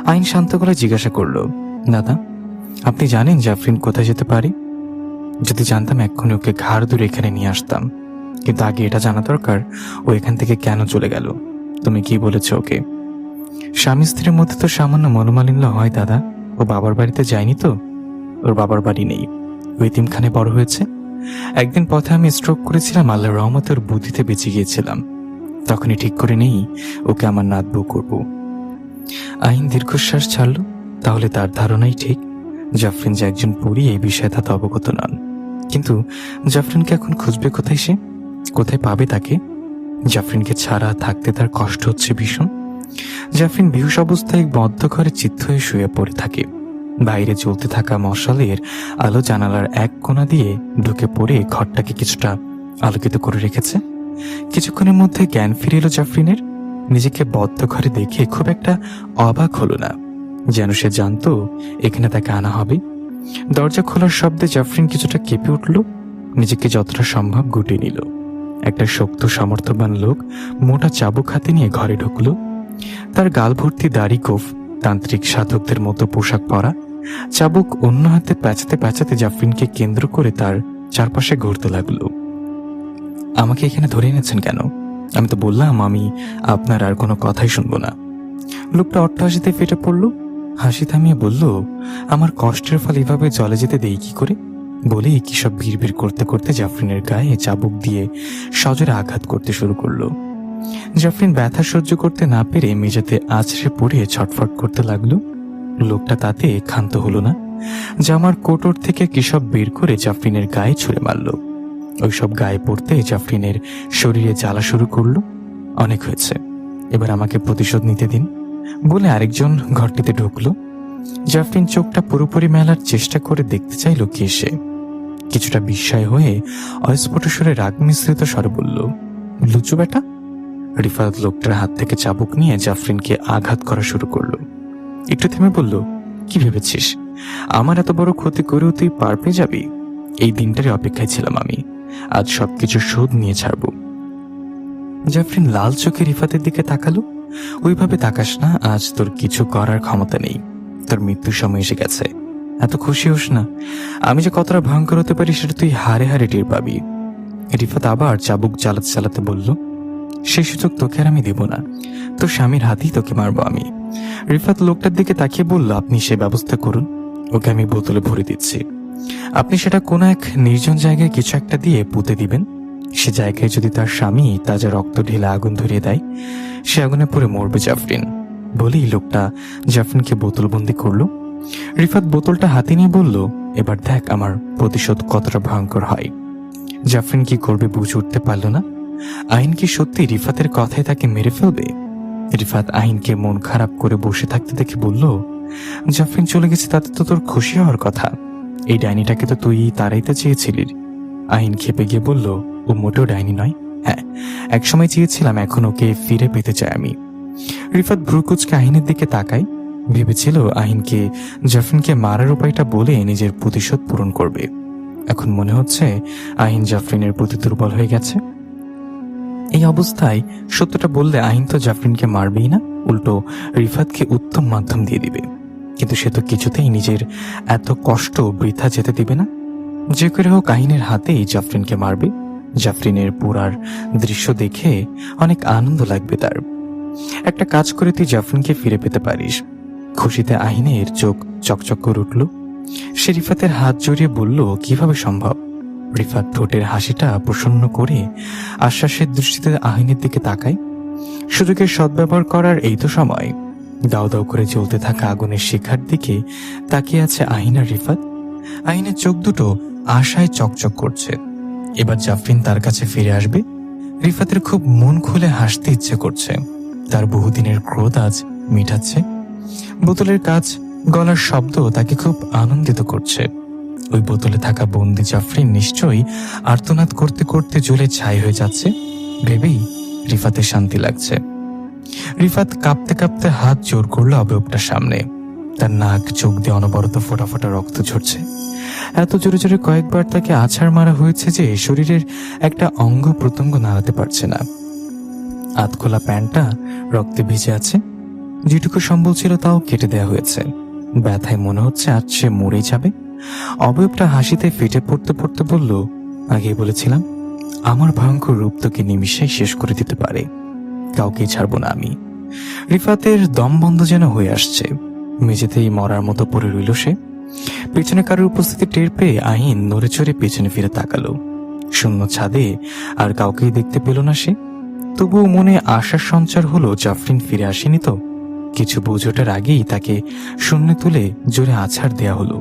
আইন শান্ত গলায় জিজ্ঞাসা করল, দাদা আপনি জানেন জাফরিন কোথায় যেতে পারে? যদি জানতাম এক্ষুনি ওকে ঘাড় ধরে এখানে নিয়ে আসতাম, কিন্তু আগে এটা জানা দরকার ও এখান থেকে কেন চলে গেল। তুমি কি বলেছ ওকে? স্বামী স্ত্রীর মধ্যে তো সামান্য মনোমালিন্য হয় দাদা। ও বাবার বাড়িতে যায়নি তো? ওর বাবার বাড়ি নেই, ও এতিমখানে বড় হয়েছে। একদিন পথে আমি স্ট্রোক করেছিলাম, আল্লাহর রহমতে ওর বুদ্ধিতে বেঁচে গিয়েছিলাম। তখনই ঠিক করে নেই ওকে আমার নাতবউ করব। আইন দীর্ঘশ্বাস ছাড়ল। তাহলে তার ধারণাই ঠিক, জাফরিন যে একজন পরী এই বিষয়ে তাতে অবগত নন। কিন্তু জাফরিনকে এখন খুঁজবে কোথায়? সে কোথায় পাবে তাকে? জাফরিনকে ছাড়া থাকতে তার কষ্ট হচ্ছে ভীষণ। জাফরিন বেহুশ অবস্থায় বদ্ধ ঘরে চিত্ত হয়ে শুয়ে পড়ে থাকে। বাইরে জ্বলতে থাকা মশালের আলো জানালার এক কোণা দিয়ে ঢুকে পড়ে ঘরটাকে কিছুটা আলোকিত করে রেখেছে। কিছুক্ষণের মধ্যে জ্ঞান ফিরে এলো জাফরিনের। নিজেকে বদ্ধ ঘরে দেখে খুব একটা অবাক হলো না, যেন সে জানতো এখানে তাকে আনা হবে। দরজা খোলার শব্দে জাফরিন কিছুটা কেঁপে উঠল। নিজেকে যতটা সম্ভব গুটিয়ে নিল। একটা শক্ত সামর্থ্যবান লোক মোটা চাবুক হাতে নিয়ে ঘরে ঢুকলো। তার গাল ভর্তি দাড়ি, গোঁফ, তান্ত্রিক সাধকদের মতো পোশাক পরা। চাবুক অন্য হাতে প্যাঁচাতে প্যাঁচাতে জাফরিনকে কেন্দ্র করে তার চারপাশে ঘুরতে লাগলো। আমাকে এখানে ধরে এনেছেন কেন? আমি তো বললাম আমি আপনার আর কোনো কথাই শুনবো না। লোকটা অট্টহাসিতে ফেটে পড়ল। হাসি থামিয়ে বলল, আমার কষ্টের ফল এভাবে জলে যেতে দেই কি করে? বলে কি সব ভিড় করতে করতে জাফরিনের গায়ে চাবুক দিয়ে সজোরে আঘাত করতে শুরু করলো। জাফরিন ব্যথা সহ্য করতে না পেরে মেঝেতে আছড়ে পড়ে ছটফট করতে লাগলো। লোকটা তাতে ক্ষান্ত হলো না। জামার কোটর থেকে কি সব বের করে জাফরিনের গায়ে ছুঁড়ে মারল। ওইসব গায়ে পড়তে জাফরিনের শরীরে জ্বালা শুরু করলো। অনেক হয়েছে, এবার আমাকে প্রতিশোধ নিতে দিন বলে আরেকজন ঘরটিতে ঢুকলো। জাফরিন চোখটা পুরোপুরি মেলার চেষ্টা করে দেখতে চাইল কে সে। কিছুটা বিস্ময় হয়ে অস্ফুট সুরে রাগ মিশ্রিত স্বরে বলল, লুচু বেটা। রিফাত লোকটার হাত থেকে চাবুক নিয়ে জাফরিনকে আঘাত করা শুরু করলো। একটু থেমে বলল, কি ভেবেছিস আমার এত বড় ক্ষতি করেও তুই পার পেয়ে যাবি? এই দিনটারই অপেক্ষায় ছিলাম আমি। আজ সবকিছু শোধ নিয়ে ছাড়ব। জাফরিন লাল চোখে রিফাতের দিকে তাকালো। ওইভাবে তাকাস না, আজ তোর কিছু করার ক্ষমতা নেই। তোর মৃত্যুর সময় এসে গেছে। এত খুশি হোস না। আমি যে কতটা ভয়ঙ্কর হতে পারি সেটা তুই হারে হারে টের পাবি। রিফাত আবার চাবুক চালাতে চালাতে বলল, সেই সুযোগ তোকে আর আমি দেব না। তোর স্বামীর হাতেই তোকে মারবো আমি। রিফাত লোকটার দিকে তাকিয়ে বলল, আপনি সে ব্যবস্থা করুন, ওকে আমি বোতলে ভরে দিচ্ছি। আপনি সেটা কোনো এক নির্জন জায়গায় কিছু একটা দিয়ে পুঁতে দিবেন। সে জায়গায় যদি তার স্বামী তাজা রক্ত ঢেলে আগুন ধরিয়ে দেয়, সে আগুনে পড়ে মরবে জাফরিন। বলেই লোকটা জাফরিনকে বোতলবন্দি করলো। রিফাত বোতলটা হাতে নিয়ে বলল, এবার দেখ আমার প্রতিশোধ কতটা ভয়ঙ্কর হয়। জাফরিন কি করবে বুঝে উঠতে পারল না। আইন কি সত্যি রিফাতের কথায় তাকে মেরে ফেলবে? রিফাত আইনকে মন খারাপ করে বসে থাকতে দেখে বলল, জাফরিন চলে গেছে তাতে তো তোর খুশি হওয়ার কথা। এই ডাইনিটাকে তো তুই তাড়াইতে চেয়েছিলি। আইন খেপে গিয়ে বলল, ও মোটেও ডাইনি নয়। হ্যাঁ, একসময় চেয়েছিলাম, এখন ওকে ফিরে পেতে চাই আমি। রিফাত ভ্রুকুচকে আহিনের দিকে তাকায়। ভেবেছিল আহিনকে জাফরিনকে মারার উপায়টা বলে নিজের প্রতিশোধ পূরণ করবে। এখন মনে হচ্ছে আহিন জাফরিনের প্রতি দুর্বল হয়ে গেছে। এই অবস্থায় সত্যটা বললে আহিন তো জাফরিনকে মারবেই না, উল্টো রিফাতকে উত্তম মাধ্যম দিয়ে দিবে। কিন্তু সে তো কিছুতেই নিজের এত কষ্ট বৃথা যেতে দিবে না। যে করে হোক আহিনের হাতেই জাফরিনকে মারবে। জাফরিনের পুরার দৃশ্য দেখে অনেক আনন্দ লাগবে তার। একটা কাজ করে তুই জাফরিনকে ফিরে পেতে পারিস। খুশিতে আহিনের চোখ চকচক করে উঠল। সে রিফাতের হাত জড়িয়ে বলল, কিভাবে সম্ভব? রিফাত ঠোঁটের হাসিটা প্রসন্ন করে আশ্বাসের দৃষ্টিতে আহিনের দিকে তাকায়। সুযোগের সদ্ব্যবহার করার এই তো সময়। দাউ দাউ করে জ্বলতে থাকা আগুনের শিখার দিকে তাকিয়ে আছে আহিন আর রিফাত। আহিনের চোখ দুটো আশায় চকচক করছে। এবার জাফরিন তার কাছে ফিরে আসবে। রিফাতের খুব মন খুলে হাসতে ইচ্ছে করছে। তার বহুদিনের ক্রোধ আজ মিটাচ্ছে। বোতলের কাজ গলার শব্দ তাকে খুব আনন্দিত করছে। ওই বোতলে থাকা বন্দি জাফরিন নিশ্চয়ই আর্তনাদ করতে করতে জ্বলে ছাই হয়ে যাচ্ছে ভেবেই রিফাতের শান্তি লাগছে। রিফাত কাঁপতে কাঁপতে হাত জোর করলো অবয়বটার সামনে। তার নাক চোখ দিয়ে অনবরত ফোটা ফোটা রক্ত ঝরছে। এত জোরে জোরে কয়েকবার তাকে আছাড় মারা হয়েছে যে শরীরের একটা অঙ্গ প্রত্যঙ্গ নাড়াতে পারছে না। আধখোলা প্যান্টটা রক্তে ভিজে আছে। যেটুকু সম্বল ছিল তাও কেটে দেওয়া হয়েছে। ব্যথায় মনে হচ্ছে আজ সে মরেই যাবে। অবয়বটা হাসিতে ফেটে পড়তে পড়তে বলল, আগেই বলেছিলাম আমার ভয়ঙ্কর রূপ তোকে নিমিষেই শেষ করে দিতে পারে। কাউকেই ছাড়বো না আমি। রিফাতের দম বন্ধ যেন হয়ে আসছে। মেঝেতেই মরার মতো পড়ে রইল সে। পেছনে কারোর উপস্থিতি টের পেয়ে আহিন নড়ে চড়ে পেছনে ফিরে তাকালো। শূন্য ছাদে আর কাউকেই দেখতে পেল না সে। তবুও মনে আশার সঞ্চার হলো জাফরিন ফিরে আসেনি তো। কিছু বুঝে ওঠার আগেই তাকে শূন্যে তুলে জোরে আছাড় দেয়া হলো।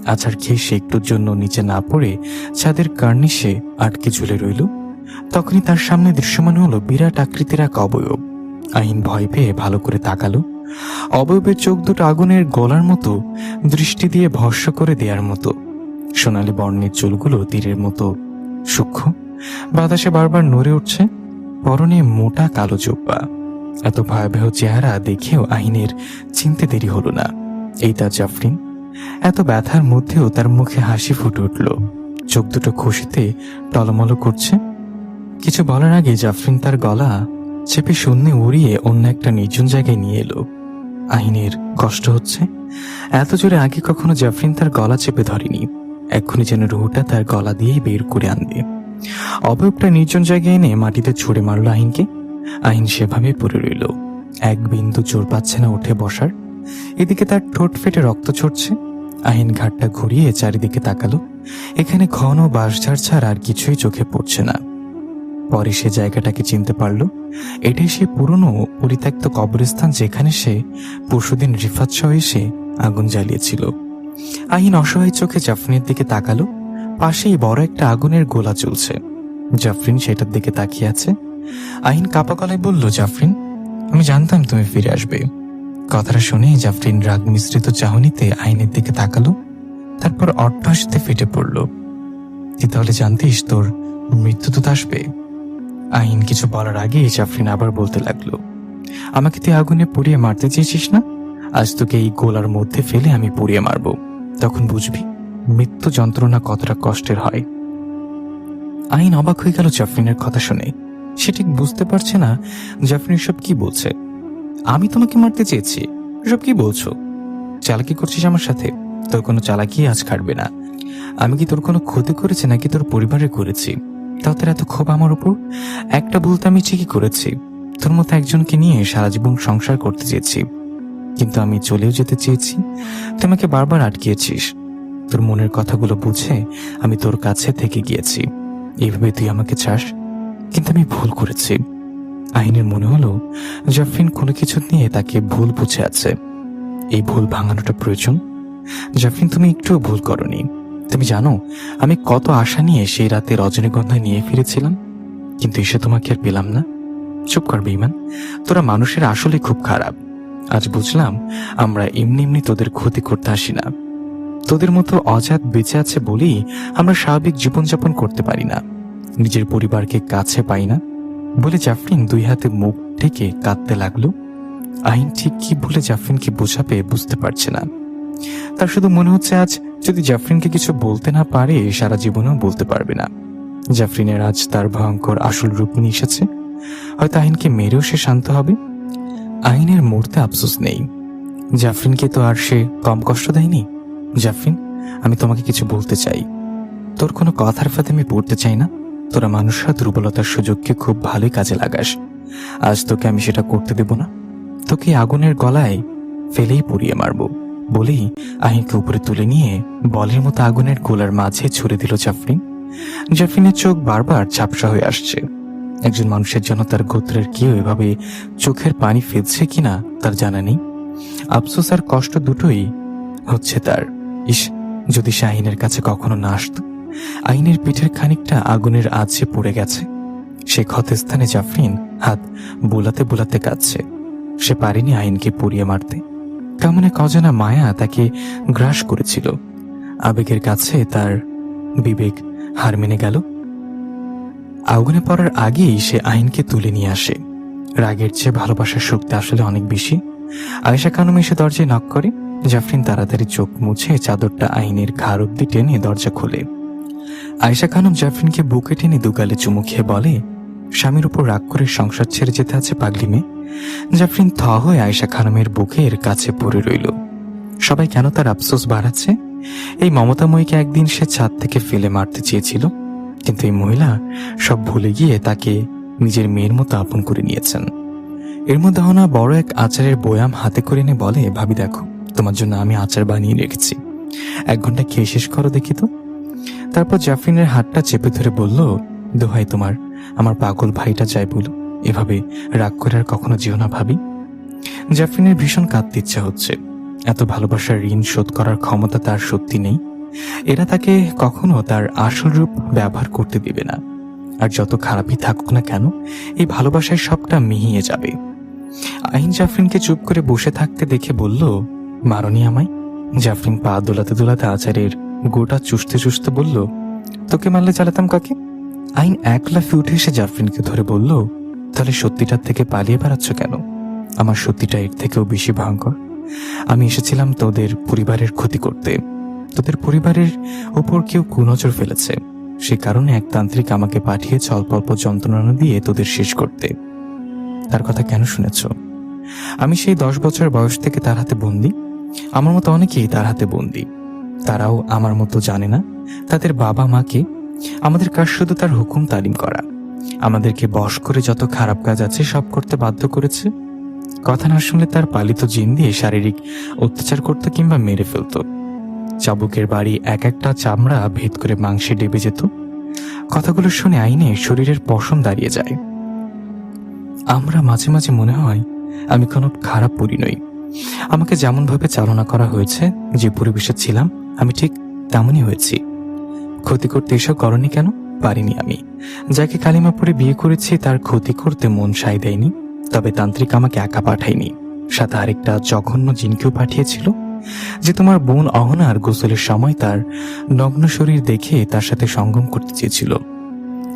আছাড় খেয়ে সে একটুর জন্য নিচে না পড়ে ছাদের কার্নিশে আটকে ঝুলে রইল। তখনই তার সামনে দৃশ্যমান হলো বিরাট আকৃতির এক অবয়ব। আহিন ভয় পেয়ে ভালো করে তাকালো। অবয়বের চোখ দুটো আগুনের গলার মতো, দৃষ্টি দিয়ে ভস্ম করে দেওয়ার মতো। সোনালী বর্ণের চুলগুলো তীরের মতো সূক্ষ্ম, বাতাসে বারবার নড়ে উঠছে। পরনে মোটা কালো জোব্বা। এত ভয়াবহ চেহারা দেখেও আহিনের চিনতে দেরি হলো না, এই তার জাফরিন। এত ব্যথার মধ্যেও তার মুখে হাসি ফুটে উঠল। চোখ দুটো খুশিতে টলমল করছে। কিছু বলার আগে জাফরিন তার গলা চেপে শূন্যে উড়িয়ে অন্য একটা নির্জন জায়গায় নিয়ে এলো। আহিনের কষ্ট হচ্ছে। এত জোরে আগে কখনো জাফরিন তার গলা চেপে ধরেনি। এক্ষুনি যেন রুহুটা তার গলা দিয়েই বের করে আনবে। অবয়বটা নির্জন জায়গায় এনে মাটিতে ছুঁড়ে মারল আহিনকে। আহিন সেভাবে পড়ে রইল। এক বিন্দু জোর পাচ্ছে না উঠে বসার। এদিকে তার ঠোঁট ফেটে রক্ত ঝরছে। আহিন ঘাটটা ঘুরিয়ে চারিদিকে তাকালো। এখানে ঘন বাঁশঝাড় ছাড়া আর কিছুই চোখে পড়ছে না। পরে সে জায়গাটাকে চিনতে পারল। এটাই সে পুরনো পরিত্যক্ত কবরস্থান যেখানে সে পরশুদিন রিফাত সহ এসে আগুন জ্বালিয়েছিল। আহিন অসহায় চোখে জাফরিনের দিকে তাকালো। পাশেই বড় একটা আগুনের গোলা চলছে। জাফরিন সেটার দিকে তাকিয়ে আছে। আহিন কাপা গলায় বলল, জাফরিন, আমি জানতাম তুমি ফিরে আসবে। কথাটা শুনে জাফরিন রাগ মিশ্রিত চাহনিতে আহিনের দিকে তাকালো। তারপর অট্টহাসিতে ফেটে পড়ল। তুই তাহলে জানতিস তোর মৃত্যুদূত আসবে? আহিন কিছু বলার আগে জাফরিন আবার বলতে লাগলো, আমাকে তুই আগুনে পুড়িয়ে মারতে চেয়েছিস না? আজ তোকে এই গোলার মধ্যে ফেলে আমি পুড়িয়ে মারব। তখন বুঝবি মৃত্যু যন্ত্রণা কতটা কষ্টের হয়। আহিন অবাক হয়ে গেল জাফরিনের কথা শুনে। সে ঠিক বুঝতে পারছে না জাফরিন সব কি বলছে। আমি তোমাকে মারতে চেয়েছি? সব কি বলছো? চালাকি করছিস আমার সাথে? তোর কোনো চালাকি আজ খাটবে না। আমি কি তোর কোনো ক্ষতি করেছি নাকি তোর পরিবারে করেছি? তাও তোর এত ক্ষোভ আমার উপর? একটা বলতে আমি ঠিকই করেছি। তোর মতো একজনকে নিয়ে সারা জীবন সংসার করতে চেয়েছি, কিন্তু আমি চলেও যেতে চেয়েছি। তুই আমাকে বারবার আটকিয়েছিস। তোর মনের কথাগুলো বুঝে আমি তোর কাছে থেকে গিয়েছি। এইভাবে তুই আমাকে চাস, কিন্তু আমি ভুল করেছি। আহিনের মনে হলো জাফরিন কোনো কিছু নিয়ে তাকে ভুল বুঝে আছে। এই ভুল ভাঙানোটা প্রয়োজন। জাফরিন, তুমি একটুও ভুল করনি। তুমি জানো আমি কত আশা নিয়ে সেই রাতে রজনীগন্ধা নিয়ে ফিরেছিলাম, কিন্তু এসে তোমাকে আর পেলাম না। চুপ কর বেঈমান, তোরা মানুষের আসলে খুব খারাপ। আজ বুঝলাম আমরা এমনি এমনি তোদের ক্ষতি করতে আসি না। তোদের মতো অজাত বেঁচে আছে বলেই আমরা স্বাভাবিক জীবনযাপন করতে পারি না, নিজের পরিবারকে কাছে পাই না। বলে জাফরিন দুই হাতে মুখ ঢেকে কাঁদতে লাগলো। আহিন ঠিক কি বলে জাফরিনকে বোঝাবে বুঝতে পারছে না। তার শুধু মনে হচ্ছে আজ যদি জাফরিনকে কিছু বলতে না পারে সারা জীবনেও বলতে পারবে না। জাফরিনের আজ তার ভয়ঙ্কর আসল রূপ নিয়ে এসেছে। হয়তো আহিনকে মেরেও সে শান্ত হবে। আহিনের মরতে আফসোস নেই। জাফরিনকে তো আর সে কম কষ্ট দেয়নি। জাফরিন, আমি তোমাকে কিছু বলতে চাই। তোর কোনো কথার ফাঁদে আমি পড়তে চাই না। তোরা মানুষরা দুর্বলতার সুযোগকে খুব ভালোই কাজে লাগাস। আজ তোকে আমি সেটা করতে দেব না। তোকে আগুনের গলায় ফেলেই পুড়িয়ে মারব। বলেই আহিনকে উপরে তুলে নিয়ে বলের মতো আগুনের গোলার মাঝে ছুড়ে দিল জাফরিন। জাফরিনের চোখ বারবার ঝাপসা হয়ে আসছে। একজন মানুষের জন্য তার গোত্রের কেউ এভাবে চোখের পানি ফেলছে কিনা তার জানা নেই। আফসোস আর কষ্ট দুটোই হচ্ছে তার। ইস, যদি সে আইনের কাছে কখনো না আসত। আইনের পিঠের খানিকটা আগুনের আঁচে পড়ে গেছে। সে ক্ষতস্থানে জাফরিন হাত বোলাতে বোলাতে কাঁদছে। সে পারেনি আইনকে পুড়িয়ে মারতে। কেমন এক অজানা মায়া তাকে গ্রাস করেছিল। আবেগের কাছে তার বিবেক হার মেনে গেল। আগুনে পড়ার আগেই সে আইনকে তুলে নিয়ে আসে। রাগের চেয়ে ভালোবাসার শক্তি আসলে অনেক বেশি। আয়েশা খানম এসে দরজায় নক করে। জাফরিন তাড়াতাড়ি চোখ মুছে চাদরটা আইনের ঘাড় অব্দি টেনে দরজা খোলে। আয়েশা খানম জাফরিনকে বুকে টেনে দুগালে চুমু খেয়ে বলে, স্বামীর উপর রাগ করে সংসার ছেড়ে যেতে আছে পাগলি মেয়ে। জাফরিন থ হয়ে আয়েশা খানমের বুকের কাছে পড়ে রইল। সবাই কেন তার আফসোস বাড়াচ্ছে? এই মমতাময়ীকে একদিন সে ছাদ থেকে ফেলে মারতে চেয়েছিল, কিন্তু এই মহিলা সব ভুলে গিয়ে তাকে নিজের মেয়ের মতো আপন করে নিয়েছেন। এর মধ্যে হনা বড় এক আচারের বয়াম হাতে করে এনে বলে, ভাবি দেখো, তোমার জন্য আমি আচার বানিয়ে রেখেছি, 1 ঘন্টা খেয়ে শেষ করো দেখি তো। তারপর জাফরিনের হাতটা চেপে ধরে বলল, দোহাই তোমার, আমার পাগল ভাইটা চাই বলো, এভাবে রাগ করে আর কখনো যেও না ভাবি। জাফরিনের ভীষণ কাঁদতে ইচ্ছা হচ্ছে। এত ভালোবাসার ঋণ শোধ করার ক্ষমতা তার সত্যি নেই। এরা তাকে কখনো তার আসল রূপ ব্যবহার করতে দিবে না। আর যত খারাপই থাকুক না কেন, এই ভালোবাসায় সবটা মিহিয়ে যাবে। আইন জাফরিনকে চুপ করে বসে থাকতে দেখে বলল, মারনি আমায়? জাফরিন পা দোলাতে দোলাতে আচারের গোটা চুষতে চুষতে বলল, তোকে মারলে চালাতাম কাকে? আইন এক লাফে উঠে এসে জাফরিনকে ধরে বলল, তাহলে সত্যিটার থেকে পালিয়ে বেড়াচ্ছ কেন? আমার সত্যিটা এর থেকেও বেশি ভয়ঙ্কর। আমি এসেছিলাম তোদের পরিবারের ক্ষতি করতে। তোদের পরিবারের উপর কেউ কুনজর ফেলেছে, সে কারণে এক তান্ত্রিক আমাকে পাঠিয়েছে অল্প অল্প যন্ত্রণা দিয়ে তোদের শেষ করতে। তার কথা কেন শুনেছ? আমি সেই 10 বছর বয়স থেকে তার হাতে বন্দি। আমার মতো অনেকেই তার হাতে বন্দি। তারাও আমার মতো জানে না তাদের বাবা মাকে। আমাদের কাজ শুধু তার হুকুম তালিম করা। আমাদেরকে বশ করে যত খারাপ কাজ আছে সব করতে বাধ্য করেছে। কথা না শুনলে তার পালিত জিন দিয়ে শারীরিক অত্যাচার করত কিংবা মেরে ফেলত। চাবুকের বাড়ি এক একটা চামড়া ভেদ করে মাংসে ডেবে যেত। কথাগুলো শুনে আইনে শরীরের পশম দাঁড়িয়ে যায়। আমরা মাঝে মাঝে মনে হয় আমি কোনো খারাপ পরি নই। আমাকে যেমন ভাবে চালনা করা হয়েছে, যে পরিবেশে ছিলাম আমি ঠিক তেমনই হয়েছি। ক্ষতি করতে এসব করনি কেন? পারিনি আমি। যাকে কালিমা পড়ে বিয়ে করেছি তার ক্ষতি করতে মন সায় দেয়নি। তবে তান্ত্রিক আমাকে একা পাঠায়নি, সাথে আরেকটা জঘন্য জিনকেও পাঠিয়েছিল, যে তোমার বোন অহনার গোসলের সময় তার নগ্ন শরীর দেখে তার সাথে সঙ্গম করতে চেয়েছিল।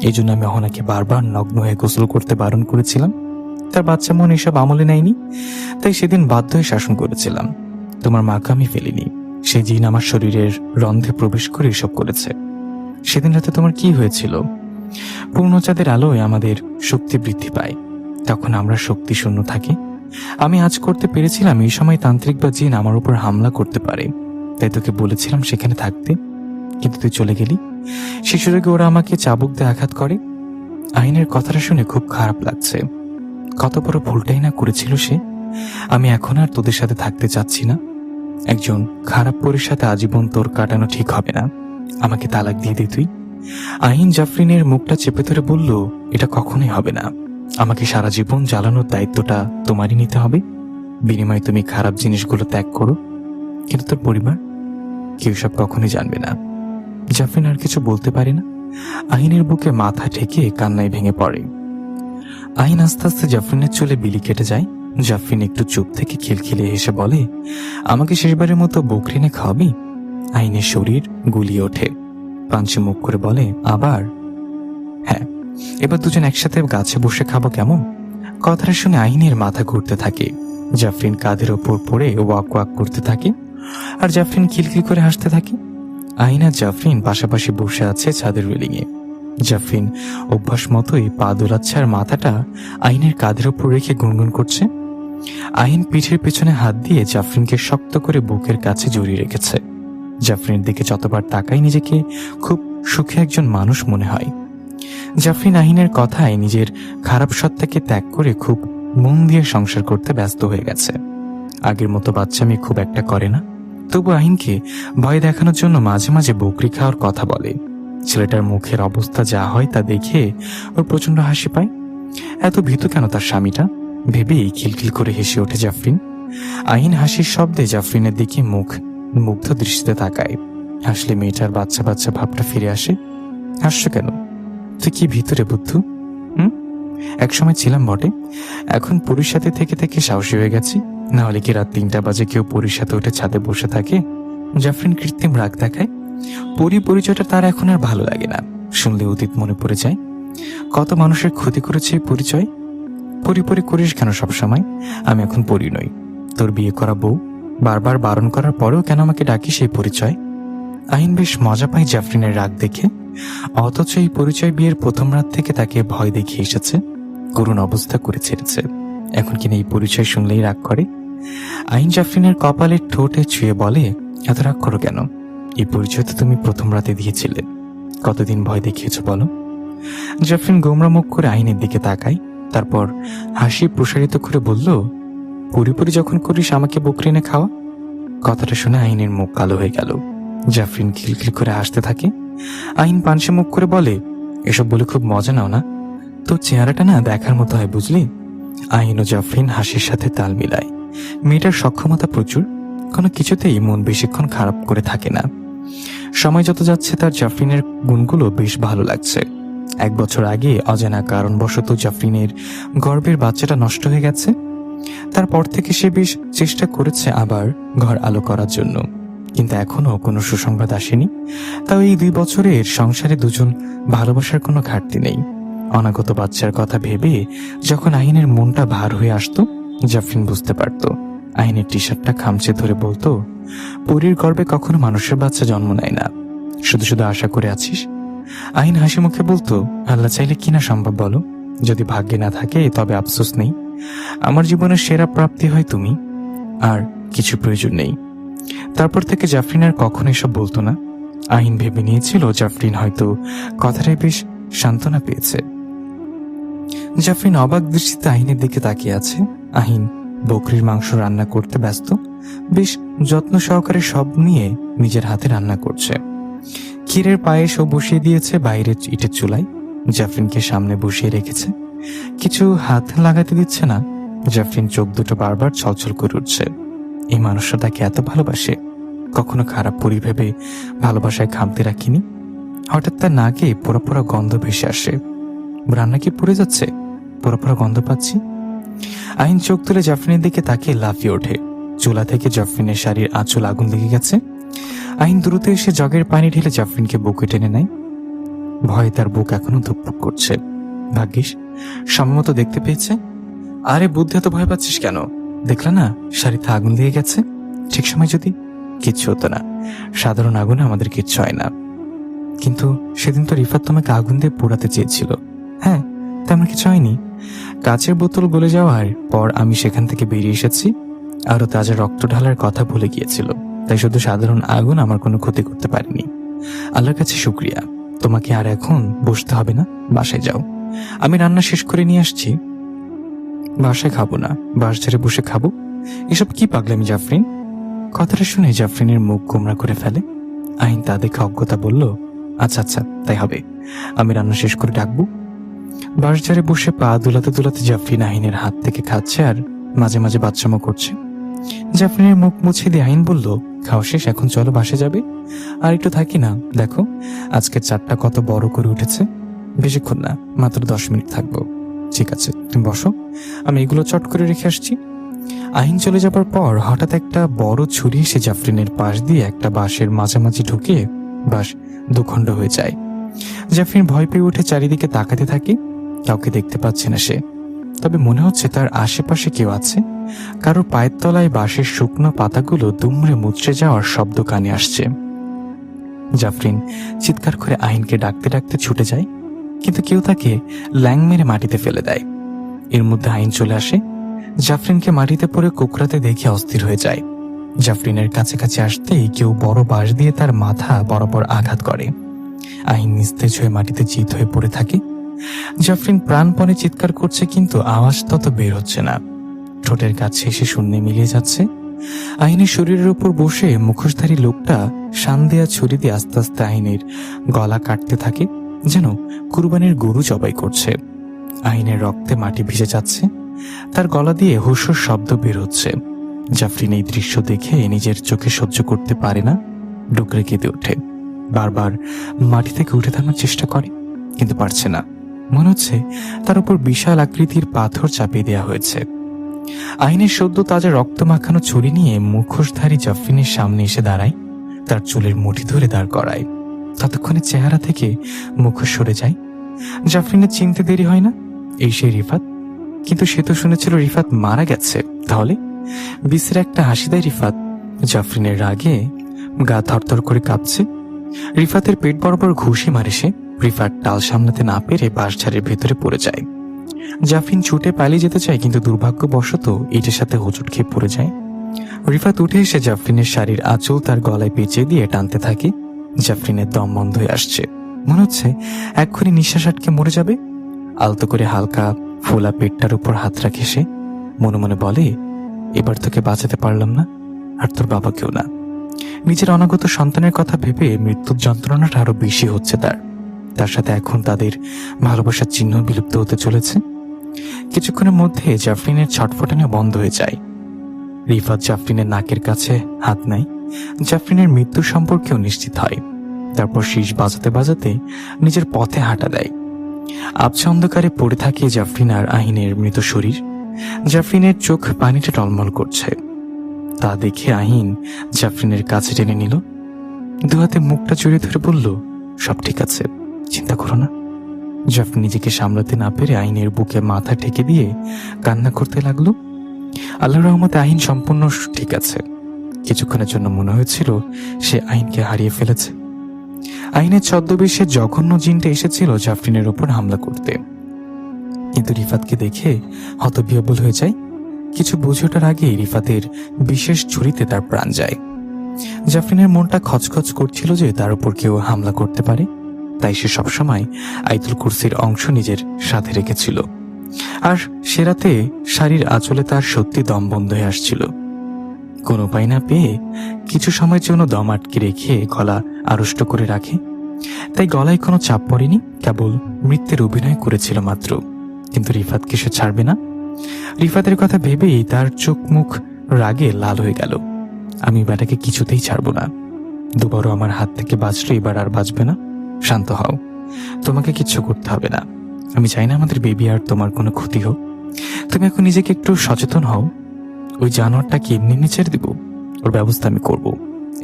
এই জন্য আমি অহনাকে বারবার নগ্ন হয়ে গোসল করতে বারণ করেছিলাম। তার বাচ্চা মন এসব আমলে নেয়নি, তাই সেদিন বাধ্য হয়ে শাসন করেছিলাম। তোমার মাকে আমি ফেলিনি, সে জিন আমার শরীরের রন্ধ্রে প্রবেশ করে এসব করেছে। সেদিন রাতে তোমার কি হয়েছিল? পূর্ণচাঁদের আলোয় আমাদের শক্তি বৃদ্ধি পায়, তখন আমরা শক্তি শূন্য থাকি। আমি আজ করতে পেরেছিলাম এই সময় তান্ত্রিক বা জিন আমার উপর হামলা করতে পারে, তাই তোকে বলেছিলাম সেখানে থাকতে, কিন্তু তুই চলে গেলি। শিশুরাকে ওরা আমাকে চাবুক দিয়ে আঘাত করে। আইনের কথাটা শুনে খুব খারাপ লাগছে। কত বড় ভুলটাই না করেছিল সে। আমি এখন আর তোদের সাথে থাকতে চাচ্ছি না। একজন খারাপ পরীর সাথে আজীবন তোর কাটানো ঠিক হবে না। আমাকে তালাক দিয়ে দে তুই। আইন জাফরিনের মুখটা চেপে ধরে বলল, এটা কখনোই হবে না। আমাকে সারা জীবন জ্বালানোর দায়িত্বটা তোমারই নিতে হবে। বিনিময়ে তুমি খারাপ জিনিসগুলো ত্যাগ করো, কিন্তু তোর পরিবার কেউ সব কখনোই জানবে না। জাফরিন আর কিছু বলতে পারে না। আইনের বুকে মাথা ঠেকে কান্নায় ভেঙে পড়ে। আইন আস্তে আস্তে জাফরিনের চুলে বিলি কেটে যায়। জাফরিন একটু চুপ থেকে খিলখিলে হেসে বলে, আমাকে শেষবারের মতো বকরিনে খাওয়াবি? আইনের শরীর গুলিয়ে ওঠে। পাঞ্চে মুখ করে বলে, আবার? হ্যাঁ, এবার দুজন একসাথে গাছে বসে খাবো কেমন? কথাটা শুনে আইনের মাথা ঘুরতে থাকে। জাফরিন কাঁধের ওপর পড়ে ওয়াক ওয়াক করতে থাকে, আর জাফরিন খিলখিল করে হাসতে থাকে। আইন আর জাফরিন পাশাপাশি বসে আছে ছাদের রেলিংয়ে। জাফরিন অভ্যাস মতোই পা দোলাচ্ছে আর মাথাটা আইনের কাঁধের ওপর রেখে গুনগুন করছে। আইন পিঠের পেছনে হাত দিয়ে জাফরিনকে শক্ত করে বুকের কাছে জড়িয়ে রেখেছে। জাফরিনের দিকে যতবার তাকাই নিজেকে খুব সুখী একজন মানুষ মনে হয়। জাফরিন আহিনের কথায় নিজের খারাপ সত্তাকে ত্যাগ করে খুব মন দিয়ে সংসার করতে ব্যস্ত হয়ে গেছে। আগের মতো বাচ্চামি খুব একটা করে না, তবু আহিনকে ভয় দেখানোর জন্য মাঝে মাঝে বকরি খাওয়ার কথা বলে। ছেলেটার মুখের অবস্থা যা হয় তা দেখে ওর প্রচন্ড হাসি পায়। এত ভীতু কেন তার স্বামীটা ভেবেই খিলখিল করে হেসে ওঠে জাফরিন। আহিন হাসির শব্দে জাফরিনের দিকে মুগ্ধ দৃষ্টিতে তাকায়। হাসলে মেয়েটার বাচ্চা বাচ্চা ভাবটা ফিরে আসে। হাসছো কেন? তুই কি ভিতরে বুদ্ধু? একসময় ছিলাম বটে, এখন পুরীর সাথে থেকে থেকে সাহসী হয়ে গেছি। না হলে কি রাত 3টা বাজে কেউ পুরীর সাথে উঠে ছাদে বসে থাকে? জাফরিন কৃত্রিম রাগ দেখায়। পরিচয়টা তার এখন আর ভালো লাগে না। শুনলে অতীত মনে পড়ে যায়। কত মানুষের ক্ষতি করেছে এই পরিচয়। পরি করিস কেন সবসময়? আমি এখন পরি নই, তোর বিয়ে করা বউ। বারবার বারণ করার পরেও কেন আমাকে ডাকিস এই পরিচয়? আহিন বেশ মজা পায় জাফরিনের রাগ দেখে। অথচ এই পরিচয় বিয়ের প্রথম রাত থেকে তাকে ভয় দেখিয়ে এসেছে, করুণ অবস্থা করে ছেড়েছে। এখন কিনা এই পরিচয় শুনলেই রাগ করে। আহিন জাফরিনের কপালের ঠোঁটে ছুঁয়ে বলে, এত রাগ করো কেন? এই পরিচয় তো তুমি প্রথম রাতে দিয়েছিলে। কতদিন ভয় দেখিয়েছ বলো? জাফরিন গোমরা মুখ করে আহিনের দিকে তাকায়, তারপর হাসি প্রসারিত করে বলল, পরি যখন করিস আমাকে বকরি এনে খাওয়া। কথাটা শুনে আহিনের মুখ কালো হয়ে গেল। জাফরিন খিলখিল করে হাসতে থাকে। আহিন পানসে মুখ করে বলে, এসব বলে খুব মজা নাও না? তোর চেহারাটা না দেখার মতো হয় বুঝলি? আহিন ও জাফরিন হাসির সাথে তাল মিলায়। মেয়েটার সক্ষমতা প্রচুর, কোনো কিছুতেই মন বেশিক্ষণ খারাপ করে থাকে না। সময় যত যাচ্ছে তার জাফরিনের গুণগুলো বেশ ভালো লাগছে। 1 বছর আগে অজানা কারণবশত জাফরিনের গর্ভের বাচ্চাটা নষ্ট হয়ে গেছে। তারপর থেকে সে বেশ চেষ্টা করেছে আবার ঘর আলো করার জন্য, কিন্তু এখনো কোনো সুসংবাদ আসেনি। তাও এই 2 বছরের সংসারে দুজন ভালোবাসার কোনো ঘাটতি নেই। অনাগত বাচ্চার কথা ভেবে যখন আহিনের মনটা ভার হয়ে আসতো, জাফরিন বুঝতে পারত। আহিনের টি শার্টটা খামচে ধরে বলতো, পরীর গর্ভে কখনো মানুষের বাচ্চা জন্ম নেয় না, শুধু শুধু আশা করে আছিস। আহিন হাসি মুখে বলতো, আল্লাহ চাইলে কিনা সম্ভব বলো? যদি ভাগ্যে না থাকে তবে আফসোস নেই। আমার জীবনের সেরা প্রাপ্তি হয় তুমি, আর কিছু প্রয়োজন নেই। তারপর থেকে জাফরিন আর কখনো এসব বলতো না। আহিন ভেবে নিয়েছিল জাফরিন হয়তো কথাটাই বেশ সান্ত্বনা পেয়েছে। জাফরিন অবাক দৃষ্টিতে আহিনের দিকে তাকিয়ে আছে। আহিন বকরির মাংস রান্না করতে ব্যস্ত, বেশ যত্ন সহকারে সব নিয়ে নিজের হাতে রান্না করছে। ক্ষীরের পায়েস ও বসিয়ে দিয়েছে বাইরের ইটের চুলায়। জাফরিনকে সামনে বসিয়ে রেখেছে, কিছু হাত লাগাতে দিচ্ছে না। জাফরিন চোখ দুটো বারবার ছলছল করে উঠছে। এই মানুষটা তাকে এত ভালোবাসে, কখনো খারাপ পরি ভেবে ভালোবাসায় খামতে রাখিনি। হঠাৎ তার নাকে পোড়া পোড়া গন্ধ ভেসে আসে। রান্না কি পুড়ে যাচ্ছে? পোড়া পোড়া গন্ধ পাচ্ছি। আহিন চোখ তুলে জাফরিনের দিকে তাকিয়ে লাফিয়ে ওঠে। চুলা থেকে জাফরিনের শাড়ির আঁচল আগুন লেগে গেছে। আহিন দ্রুত এসে জগের পানি ঢেলে জাফরিনকে বুকে টেনে নেয়। ভয়ে তার বুক এখনো ধুকপুক করছে। ভাগ্যিস সময়মতো দেখতে পেয়েছে। আরে বুদ্ধি, এত ভয় পাচ্ছিস কেন? দেখলা না শাড়িতে আগুন লেগে গেছে? ঠিক সময় যদি কিচ্ছু হতো না। সাধারণ আগুনে আমাদের কিচ্ছু হয় না। কিন্তু সেদিন তো রিফাত তোমাকে আগুন দিয়ে পোড়াতে চেয়েছিল। হ্যাঁ, তেমন কিছু হয়নি। কাচের বোতল গলে যাওয়ার পর আমি সেখান থেকে বেরিয়ে এসেছি। আরো তাজা রক্ত ঢালার কথা ভুলে গিয়েছিল, তাই শুধু সাধারণ আগুন আমার কোনো ক্ষতি করতে পারেনি। আল্লাহর কাছে শুকরিয়া। তোমাকে আর এখন বসতে হবে না, বাসায় যাও। আমি রান্না শেষ করে নিয়ে আসছি। বাসায় খাবো না, বাস ঝাড়ে বসে খাবো। এসব কি পাগলামি জাফরিন? কথাটা শুনে জাফরিনের মুখ গোমরা করে ফেলে। আহিন তা দেখে অজ্ঞতা বলল, আচ্ছা আচ্ছা তাই হবে, আমি রান্না শেষ করে ডাকবো। বাস ঝাড়ে বসে পা দুলাতে দুলাতে জাফরিন আহিনের হাত থেকে খাচ্ছে আর মাঝে মাঝে বাচ্চামো করছে। জাফরিনের মুখ মুছে দিয়ে আহিন বলল, খাওয়া শেষ, এখন চলো বাসে যাবে। আর একটু থাকি না, দেখো আজকের চাঁদটা কত বড় করে উঠেছে। বেশিক্ষণ না, মাত্র 10 মিনিট থাকবো। ঠিক আছে, তুমি বসো, আমি এগুলো চট করে রেখে আসছি। আহিন চলে যাবার পর হঠাৎ একটা বড় ছুরি এসে জাফরিনের পাশ দিয়ে একটা বাঁশের মাঝামাঝি ঢুকে বাঁশ দুখণ্ড হয়ে যায়। জাফরিন ভয় পেয়ে উঠে চারিদিকে তাকাতে থাকে। কাউকে দেখতে পাচ্ছে না সে, তবে মনে হচ্ছে তার আশেপাশে কেউ আছে। কারো পায়ের তলায় বাঁশের শুকনো পাতাগুলো দুমড়ে মুচড়ে যাওয়ার শব্দ কানে আসছে। জাফরিন চিৎকার করে আহিনকে ডাকতে ডাকতে ছুটে যায়, কিন্তু কেউ তাকে ল্যাং মেরে মাটিতে ফেলে দেয়। এর মধ্যে আহিন চলে আসে। জাফরিনকে মাটিতে পড়ে কুকরাতে দেখে অস্থির হয়ে যায়। জাফরিনের কাছাকাছি আসতেই কেউ বড় বাঁশ দিয়ে তার মাথা বরাবর আঘাত করে। আহিন নিস্তেজ হয়ে মাটিতে চিত হয়ে পড়ে থাকে। জাফরিন প্রাণপণে চিৎকার করছে, কিন্তু আওয়াজ তত বের হচ্ছে না। ঠোঁটের কাছে এসে শূন্যে মিলিয়ে যাচ্ছে। আহিনের শরীরের উপর বসে মুখোশধারী লোকটা শান দেয়া ছুরি দিয়ে আস্তে আস্তে আহিনের গলা কাটতে থাকে, যেন কুরবানির গরু জবাই করছে। আহিনের রক্তে মাটি ভিজে যাচ্ছে, তার গলা দিয়ে হুসর শব্দ বের হচ্ছে। জাফরিন এই দৃশ্য দেখে নিজের চোখে সহ্য করতে পারে না, ডুকরে কেঁদে ওঠে। বারবার মাটি থেকে উঠে দাঁড়ানোর চেষ্টা করে, কিন্তু পারছে না। মনে হচ্ছে তার উপর বিশাল আকৃতির পাথর চাপিয়ে দেওয়া হয়েছে। আহিনের সদ্য তাজা রক্ত মাখানো ছুরি নিয়ে মুখোশধারী জাফরিনের সামনে এসে দাঁড়ায়, তার চুলের মুঠি ধরে দাঁড় করায়। ততক্ষণে চেহারা থেকে মুখোশ সরে যায়। জাফরিনের চিনতে দেরি হয় না, এই সেই রিফাত। কিন্তু সে তো শুনেছিল রিফাত মারা গেছে। তাহলে বিশ্রের একটা হাসি দেয় রিফাত। জাফরিনের রাগে গা থরথর করে কাঁপছে। রিফাতের পেট বরাবর ঘুষি মারে সে। রিফাত টাল সামলাতে না পেরে বাঁশঝাড়ের ভেতরে পড়ে যায়। জাফরিন ছুটে পালিয়ে যেতে চায়, কিন্তু দুর্ভাগ্যবশত এটার সাথে হোঁচট খেয়ে পড়ে যায়। রিফাত উঠে এসে জাফরিনের শাড়ির আঁচল তার গলায় পেঁচিয়ে দিয়ে টানতে থাকে। জাফরিনের দম বন্ধ হয়ে আসছে, মনে হচ্ছে এক্ষুনি নিঃশ্বাস আটকে মরে যাবে। আলতো করে হালকা ফোলা পেটটার উপর হাত রাখে সে। মনে মনে বলে, এবার তোকে বাঁচাতে পারলাম না, আর তোর বাবাকেও না। নিজের অনাগত সন্তানের কথা ভেবে মৃত্যুর যন্ত্রণাটা আরো বেশি হচ্ছে তার সাথে এখন তাদের ভালোবাসার চিহ্ন বিলুপ্ত হতে চলেছে। কিছুক্ষণের মধ্যে জাফরিনের ছটফটানো বন্ধ হয়ে যায়। রিফাত জাফরিনের নাকের কাছে হাত নেয়, জাফরিনের মৃত্যু সম্পর্কেও নিশ্চিত হয়। তারপর শীষ বাজাতে বাজাতে নিজের পথে হাঁটা দেয়। আবছা অন্ধকারে পড়ে থাকে জাফরিন আর আহিনের মৃত শরীর। জাফরিনের চোখ পানিতে টলমল করছে। তা দেখে আহিন জাফরিনের কাছে টেনে নিল, দুহাতে মুখটা জড়িয়ে ধরে বলল, সব ঠিক আছে, চিন্তা করো না। জাফরিন নিজেকে সামলাতে না পেরে আহিনের বুকে মাথা ঠেকে দিয়ে কান্না করতে লাগলো। আল্লাহর রহমতে আহিন সম্পূর্ণ ঠিক আছে। কিছুক্ষণের জন্য মনে হয়েছিল সে আহিনকে হারিয়ে ফেলেছে। আহিনের ছদ্মবেশে জঘন্য জিনটা এসেছিল জাফরিনের উপর হামলা করতে, কিন্তু রিফাতকে দেখে হতবিহ্বল হয়ে যায়। কিছু বুঝে ওঠার আগে রিফাতের বিশেষ ছুরিতে তার প্রাণ যায়। জাফরিনের মনটা খচখচ করছিল যে তার উপর কেউ হামলা করতে পারে, তাই সে সবসময় আয়াতুল কুরসির অংশ নিজের সাথে রেখেছিল। আর সে রাতে শাড়ির আঁচলে তার সত্যি দম বন্ধ হয়ে আসছিল। কোনো উপায় না পেয়ে কিছু সময়ের জন্য দম আটকে রেখে গলা আড়ষ্ট করে রাখে। তাই গলায় কোনো চাপ পড়েনি, কেবল মৃত্যুর অভিনয় করেছিল মাত্র। কিন্তু রিফাতকে সে ছাড়বে না। রিফাতের কথা ভেবেই তার চোখ মুখ রাগে লাল হয়ে গেল। আমি বেটাকে কিছুতেই ছাড়বো না। দুবারও আমার হাত থেকে বাঁচলো, এবার আর বাঁচবে না। শান্ত হও, তোমাকে কিচ্ছু করতে হবে না। আমি চাই না আমাদের বেবি আর তোমার কোনো ক্ষতি হোক। তুমি এখন নিজেকে একটু সচেতন হও। ওই জানোয়ারটাকে এমনি ছেড়ে দিব, ওর ব্যবস্থা আমি করব।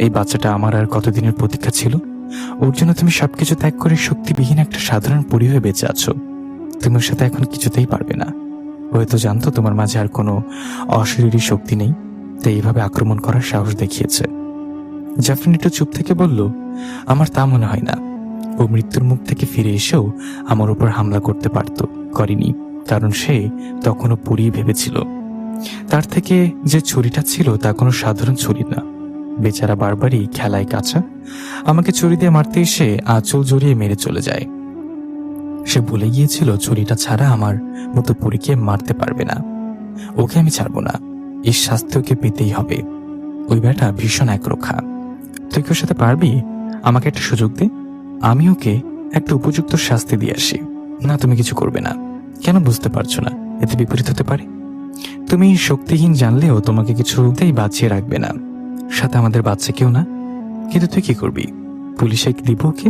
এই বাচ্চাটা আমার আর কতদিনের প্রতীক্ষা ছিল। ওর জন্য তুমি সবকিছু ত্যাগ করে শক্তিবিহীন একটা সাধারণ পরী হয়ে বেঁচে আছো। তুমি ওর সাথে এখন কিছুতেই পারবে না। হয়তো জানতো তোমার মাঝে আর কোনো অশরীরী শক্তি নেই, তাই এইভাবে আক্রমণ করার সাহস দেখিয়েছে। জাফরিন একটু চুপ থেকে বলল, আমার তা মনে হয় না। ও মৃত্যুর মুখ থেকে ফিরে এসেও আমার উপর হামলা করতে পারত, করেনি, কারণ সে তখনও পরী ভেবেছিল। তার থেকে যে ছুরিটা ছিল তা কোনো সাধারণ ছুরি না। বেচারা বারবারই খেলায় কাঁচা। আমাকে ছুরি দিয়ে মারতে এসে আঁচল জড়িয়ে মেরে চলে যায়। সে ভুলে গিয়েছিল ছুরিটা ছাড়া আমার মতো পরীকে মারতে পারবে না। ওকে আমি ছাড়বো না, এর শাস্তি ওকে পেতেই হবে। ওই বেটা ভীষণ একরোখা। তুই কি ওর সাথে পারবি? আমাকে একটা সুযোগ দে, আমি ওকে একটা উপযুক্ত শাস্তি দিয়ে আসি। না, তুমি কিছু করবে না। কেন বুঝতে পারছো না? এতে বিপরীত হতে পারে। তুমি শক্তিহীন জানলেও তোমাকে কিছুতেই বাঁচিয়ে রাখবে না, সাথে আমাদের বাচ্চা কেউ না। কিন্তু তুই কি করবি? পুলিশে দিব ওকে?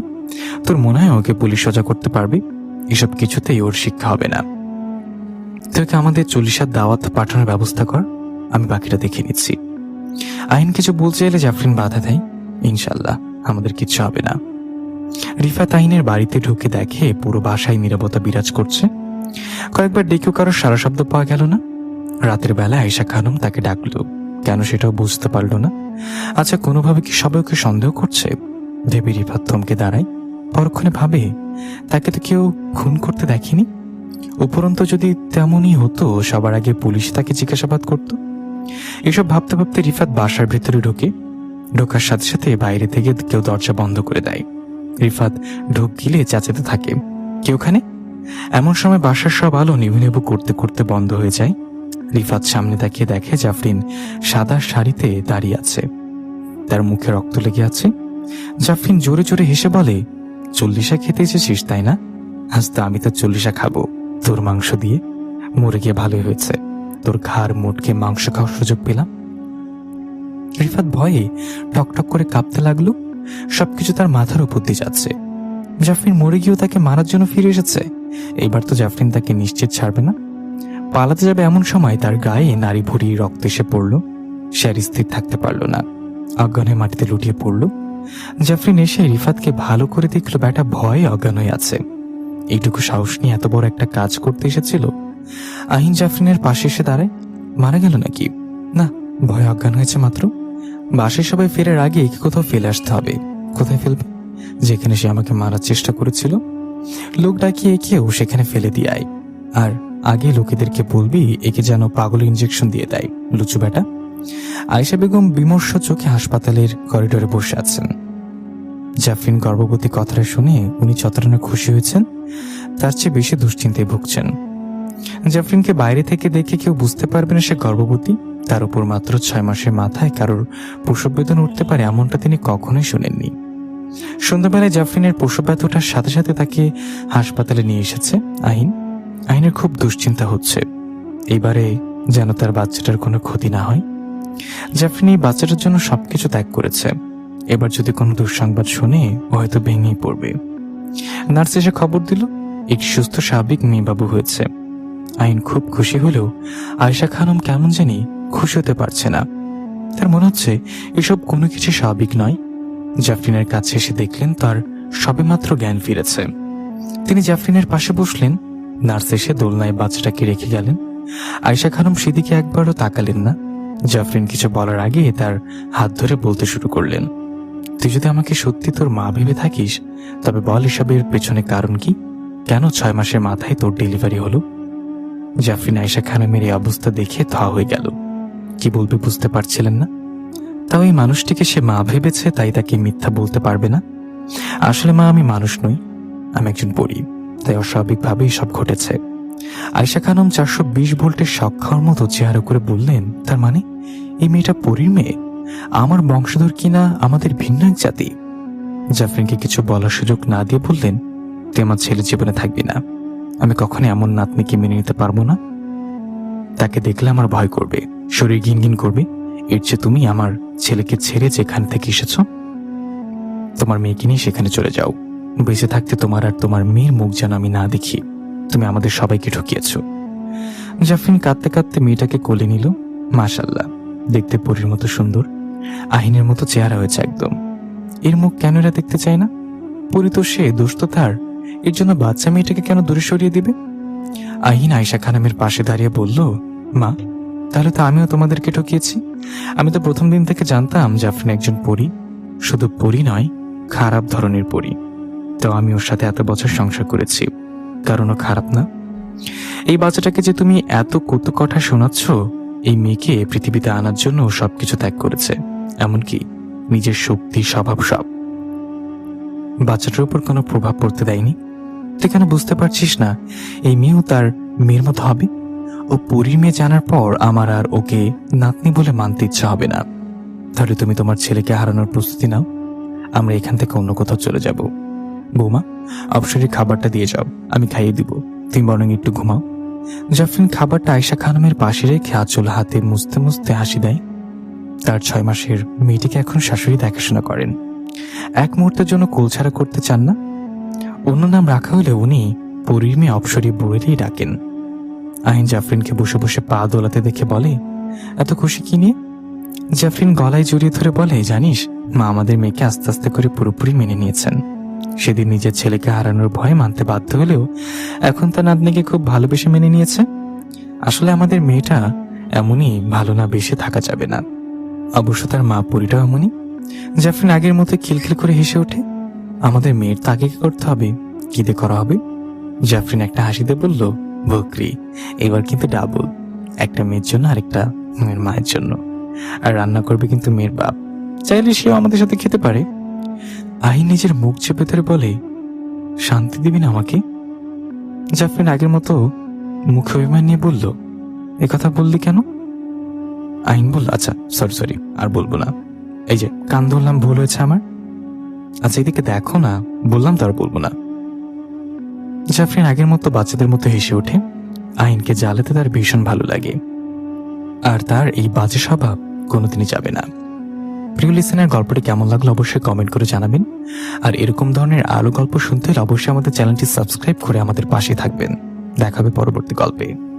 তোর মনে হয় ওকে পুলিশ সোজা করতে পারবে? এসব কিছুতেই ওর শিক্ষা হবে না। তোকে আমাদের 40 দাওয়াত পাঠানোর ব্যবস্থা কর, আমি বাকিটা দেখে নিচ্ছি। আইন কিছু বলছে এলে জাফরিন বাধা দেয়, ইনশাল্লাহ আমাদের কিচ্ছু হবে না। রিফাত আইনের বাড়িতে ঢুকে দেখে পুরো বাসায় নীরবতা বিরাজ করছে। কয়েকবার ডেকেও কারো সারা শব্দ পাওয়া গেল না। রাতের বেলা আয়েশা খানম তাকে ডাকলো, কেন সেটাও বুঝতে পারল না। আচ্ছা, কোনোভাবে কি সবাই ওকে সন্দেহ করছে ভেবে রিফাত থমকে দাঁড়ায়। পরক্ষণে ভাবে, তাকে তো কেউ খুন করতে দেখেনি। উপরন্তু যদি তেমনই হতো, সবার আগে পুলিশ তাকে জিজ্ঞাসাবাদ করত। এসব ভাবতে ভাবতে রিফাত বাসার ভেতরে ঢোকার সাথে সাথে বাইরে থেকে কেউ দরজা বন্ধ করে দেয়। রিফাত ঢোক গিলে চেঁচাতে থাকে, কেউ ওখানে? এমন সময় বাসার সব আলো নিভু নিভু করতে করতে বন্ধ হয়ে যায়। রিফাত সামনে তাকিয়ে দেখে জাফরিন সাদা শাড়িতে দাঁড়িয়ে আছে, তার মুখে রক্ত লেগে আছে। জাফরিন জোরে জোরে হেসে বলে, 40 খেতে এসেছিস তাই না? আজ তো আমি তো 40 খাবো তোর মাংস দিয়ে। মরে গিয়ে ভালোই হয়েছে, তোর ঘাড় মোটকে মাংস খাওয়ার সুযোগ পেলাম। রিফাত ভয়ে টকটক করে কাঁপতে লাগলো, সবকিছু তার মাথার উপর দিয়ে যাচ্ছে। জাফরিন মরে গিয়েও তাকে মারার জন্য ফিরে এসেছে। এবার তো জাফরিন তাকে নিশ্চিত ছাড়বে না। পালাতে যাবে এমন সময় তার গায়ে নারী ভুড়ি রক্ত এসে পড়ল। সে আর স্থির থাকতে পারল না, অজ্ঞান হয়ে মাটিতে লুটিয়ে পড়ল। জাফরিন এসে রিফাতকে ভালো করে দেখলো ব্যাটা ভয়ে অজ্ঞান হয়ে আছে। এইটুকু সাহস নিয়ে এত বড় একটা কাজ করতে এসেছিল। আহিন জাফরিনের পাশে এসে দাঁড়ায়। মারা গেল নাকি? না, ভয়ে অজ্ঞান হয়েছে মাত্র। বাসায় সবাই ফেরার আগে একে কোথাও ফেলে আসতে হবে। কোথায় ফেলবে? যেখানে সে আমাকে মারার চেষ্টা করেছিল। লোক ডাকিয়ে একেও সেখানে ফেলে দিয়ে আয়। আর আগে লোকেদেরকে বলবি একে যেন পাগল ইঞ্জেকশন দিয়ে দেয়, লুচু বেটা। আয়েশা বেগম বিমর্ষ চোখে হাসপাতালের করিডোরে বসে আছেন। জাফরিন গর্ভবতী কথাটা শুনে উনি যতটা খুশি হয়েছেন তার চেয়ে বেশি দুশ্চিন্তায় ভুগছেন। জাফরিনকে বাইরে থেকে দেখে কেউ বুঝতে পারবে না সে গর্ভবতী। তার উপর মাত্র 6 মাসের মাথায় কারোর প্রসব বেদনা উঠতে পারে এমনটা তিনি কখনোই শোনেননি। সন্ধ্যাবেলায় জাফরিনের প্রসব ব্যথাটার সাথে সাথে তাকে হাসপাতালে নিয়ে এসেছে আহিনের খুব দুশ্চিন্তা হচ্ছে, এবারে যেন তার বাচ্চাটার কোনো ক্ষতি না হয়। জাফরিন এই বাচ্চাটার জন্য সবকিছু ত্যাগ করেছে। এবার যদি কোনো দুঃসংবাদ শুনে ও হয়তো ভেঙেই পড়বে। নার্স এসে খবর দিল একটি সুস্থ স্বাভাবিক মেয়েবাবু হয়েছে। আহিন খুব খুশি হলেও আয়েশা খানম কেমন জানি খুশি হতে পারছে না। তার মনে হচ্ছে এসব কোনো কিছু স্বাভাবিক নয়। জাফরিনের কাছে এসে দেখলেন তার সবেমাত্র জ্ঞান ফিরেছে। তিনি জাফরিনের পাশে বসলেন। নার্স এসে দোলনায় বাচ্চাটাকে রেখে গেলেন। আয়েশা খানম সেদিকে একবারও তাকালেন না। জাফরিন কিছু বলার আগে তার হাত ধরে বলতে শুরু করলেন, তুই যদি আমাকে সত্যি তোর মা ভেবে থাকিস তবে বল এসবের পেছনে কারণ কি? কেন 6 মাসের মাথায় তোর ডেলিভারি হলো? জাফরিন আয়েশা খানমের এই অবস্থা দেখে থা হয়ে গেল। কি বলবে বুঝতে পারছিলেন না। তাও এই মানুষটিকে সে মা ভেবেছে তাই তাকে মিথ্যা বলতে পারবে না। আসলে মা, আমি মানুষ নই, আমি একজন পরী, তাই অস্বাভাবিকভাবেই সব ঘটেছে। আয়েশা খানম 420 ভোল্টের শক খাওয়ার মতো চেহারা করে বললেন, তার মানে এই মেয়েটা পরীর মেয়ে? আমার বংশধর কিনা আমাদের ভিন্ন এক জাতি? জাফরিনকে কিছু বলার সুযোগ না দিয়ে বললেন, তুই আমার ছেলে জীবনে থাকবি না। আমি কখনো এমন নাতনিকে মেনে নিতে পারবো না। তাকে দেখলে আমার ভয় করবে, শরীর ঘিনঘিন করবে। এর চেয়ে তুমি আমার ছেলেকে ছেড়ে যেখান থেকে এসেছ তোমার মেয়েকে নিয়ে সেখানে চলে যাও। বেঁচে থাকতে তোমার আর তোমার মেয়ের মুখ যেন আমি না দেখি। তুমি আমাদের সবাইকে ঠকিয়েছ। জাফরিন কাঁদতে কাঁদতে মেয়েটাকে কোলে নিল। মাশাআল্লাহ, দেখতে পরীর মতো সুন্দর, আহিনের মতো চেহারা হয়েছে একদম। এর মুখ কেন এরা দেখতে চায় না? পরী তো সে, দোষ তো তার। এর জন্য বাচ্চা মেয়েটাকে কেন দূরে সরিয়ে দিবে? আহিন আয়েশা খানমের পাশে দাঁড়িয়ে বলল, মা, তাহলে তো আমিও তোমাদেরকে ঠকিয়েছি। আমি তো প্রথম দিন থেকে জানতাম জাফরিন একজন পরী, শুধু পরী নয়, খারাপ ধরনের পরী। তো আমি ওর সাথে এত বছর সংসার করেছি, কারণ ও খারাপ না। এই বাচ্চাটাকে যে তুমি এত কটু কথা শোনাচ্ছ, এই মেয়েকে পৃথিবীতে আনার জন্য ও সবকিছু ত্যাগ করেছে, এমনকি নিজের শক্তি, স্বভাব সব। বাচ্চাটার উপর কোনো প্রভাব পড়তে দেয়নি। তুই কেন বুঝতে পারছিস না এই মেয়েও তার মেয়ের মতো হবে? ও পরীর মেয়ে জানার পর আমার আর ওকে নাতনি বলে মানতে ইচ্ছা হবে না। তাহলে তুমি তোমার ছেলেকে হারানোর প্রস্তুতি নাও, আমরা এখান থেকে অন্য কোথাও চলে যাব। বৌমা, অবসরের খাবারটা দিয়ে যাও, আমি খাইয়ে দিব, তুমি বরং একটু ঘুমাও। জাফরিন খাবারটা আয়েশা খানমের পাশে রেখে আঁচল হাতে মুছতে মুছতে হাসি দেয়। তার 6 মাসের মেয়েটিকে এখন শাশুড়ি দেখাশোনা করেন। এক মুহূর্তের জন্য কোলছাড়া করতে চান না। অন্য নাম রাখা হলে উনি পরীর মেয়ে অপসরী বলেই ডাকেন। আহিন জাফরিনকে বসে বসে পা দোলাতে দেখে বলে, এত খুশি কি নিয়ে? জাফরিন গলায় জড়িয়ে ধরে বলে, জানিস মা আমাদের মেয়েকে আস্তে আস্তে করে পুরোপুরি মেনে নিয়েছেন। সেদিন নিজের ছেলেকে হারানোর ভয়ে মানতে বাধ্য হলেও এখন তার নাতনিকে খুব ভালোবেসে মেনে নিয়েছে। আসলে আমাদের মেয়েটা এমনই, ভালো না বেশে থাকা যাবে না। অবশ্য তার মা পরীটাও এমনই। জাফরিন আগের মতো খিলখিল করে হেসে ওঠে। আমাদের মেয়ের তো আগে কি করতে হবে? কি দিয়ে করা হবে? জাফরিন একটা হাসিতে বলল, বকরি, এবার কিন্তু ডাবল, একটা মেয়ের জন্য আরেকটা মেয়ের মায়ের জন্য। আর রান্না করবে কিন্তু মেয়ের বাপ, চাইলে সেও আমাদের সাথে খেতে পারে। আহিন নিজের মুখ চেপে ধরে বলে, শান্তি দিবি না আমাকে? জাফরিন আগের মতো মুখে অভিমান নিয়ে বলল, কথা বললি কেন? আইন বলল, আচ্ছা সরি আর বলবো না। এই যে কান ধরলাম, ভুল হয়েছে আমার। আচ্ছা এদিকে দেখো না, বললাম তো আর বলবো না। জাফরিন আগের মতো বাচ্চাদের মতো হেসে ওঠে। আইনকে জ্বালাতে তার ভীষণ ভালো লাগে, আর তার এই বাজে স্বভাব কোনোদিনই যাবে না। প্রিয় লিসেনার, গল্পটি কেমন লাগলো অবশ্যই কমেন্ট করে জানাবেন। আর এরকম ধরনের আরো গল্প শুনতে হলে অবশ্যই আমাদের চ্যানেলটি সাবস্ক্রাইব করে আমাদের পাশে থাকবেন। দেখা হবে পরবর্তী গল্পে।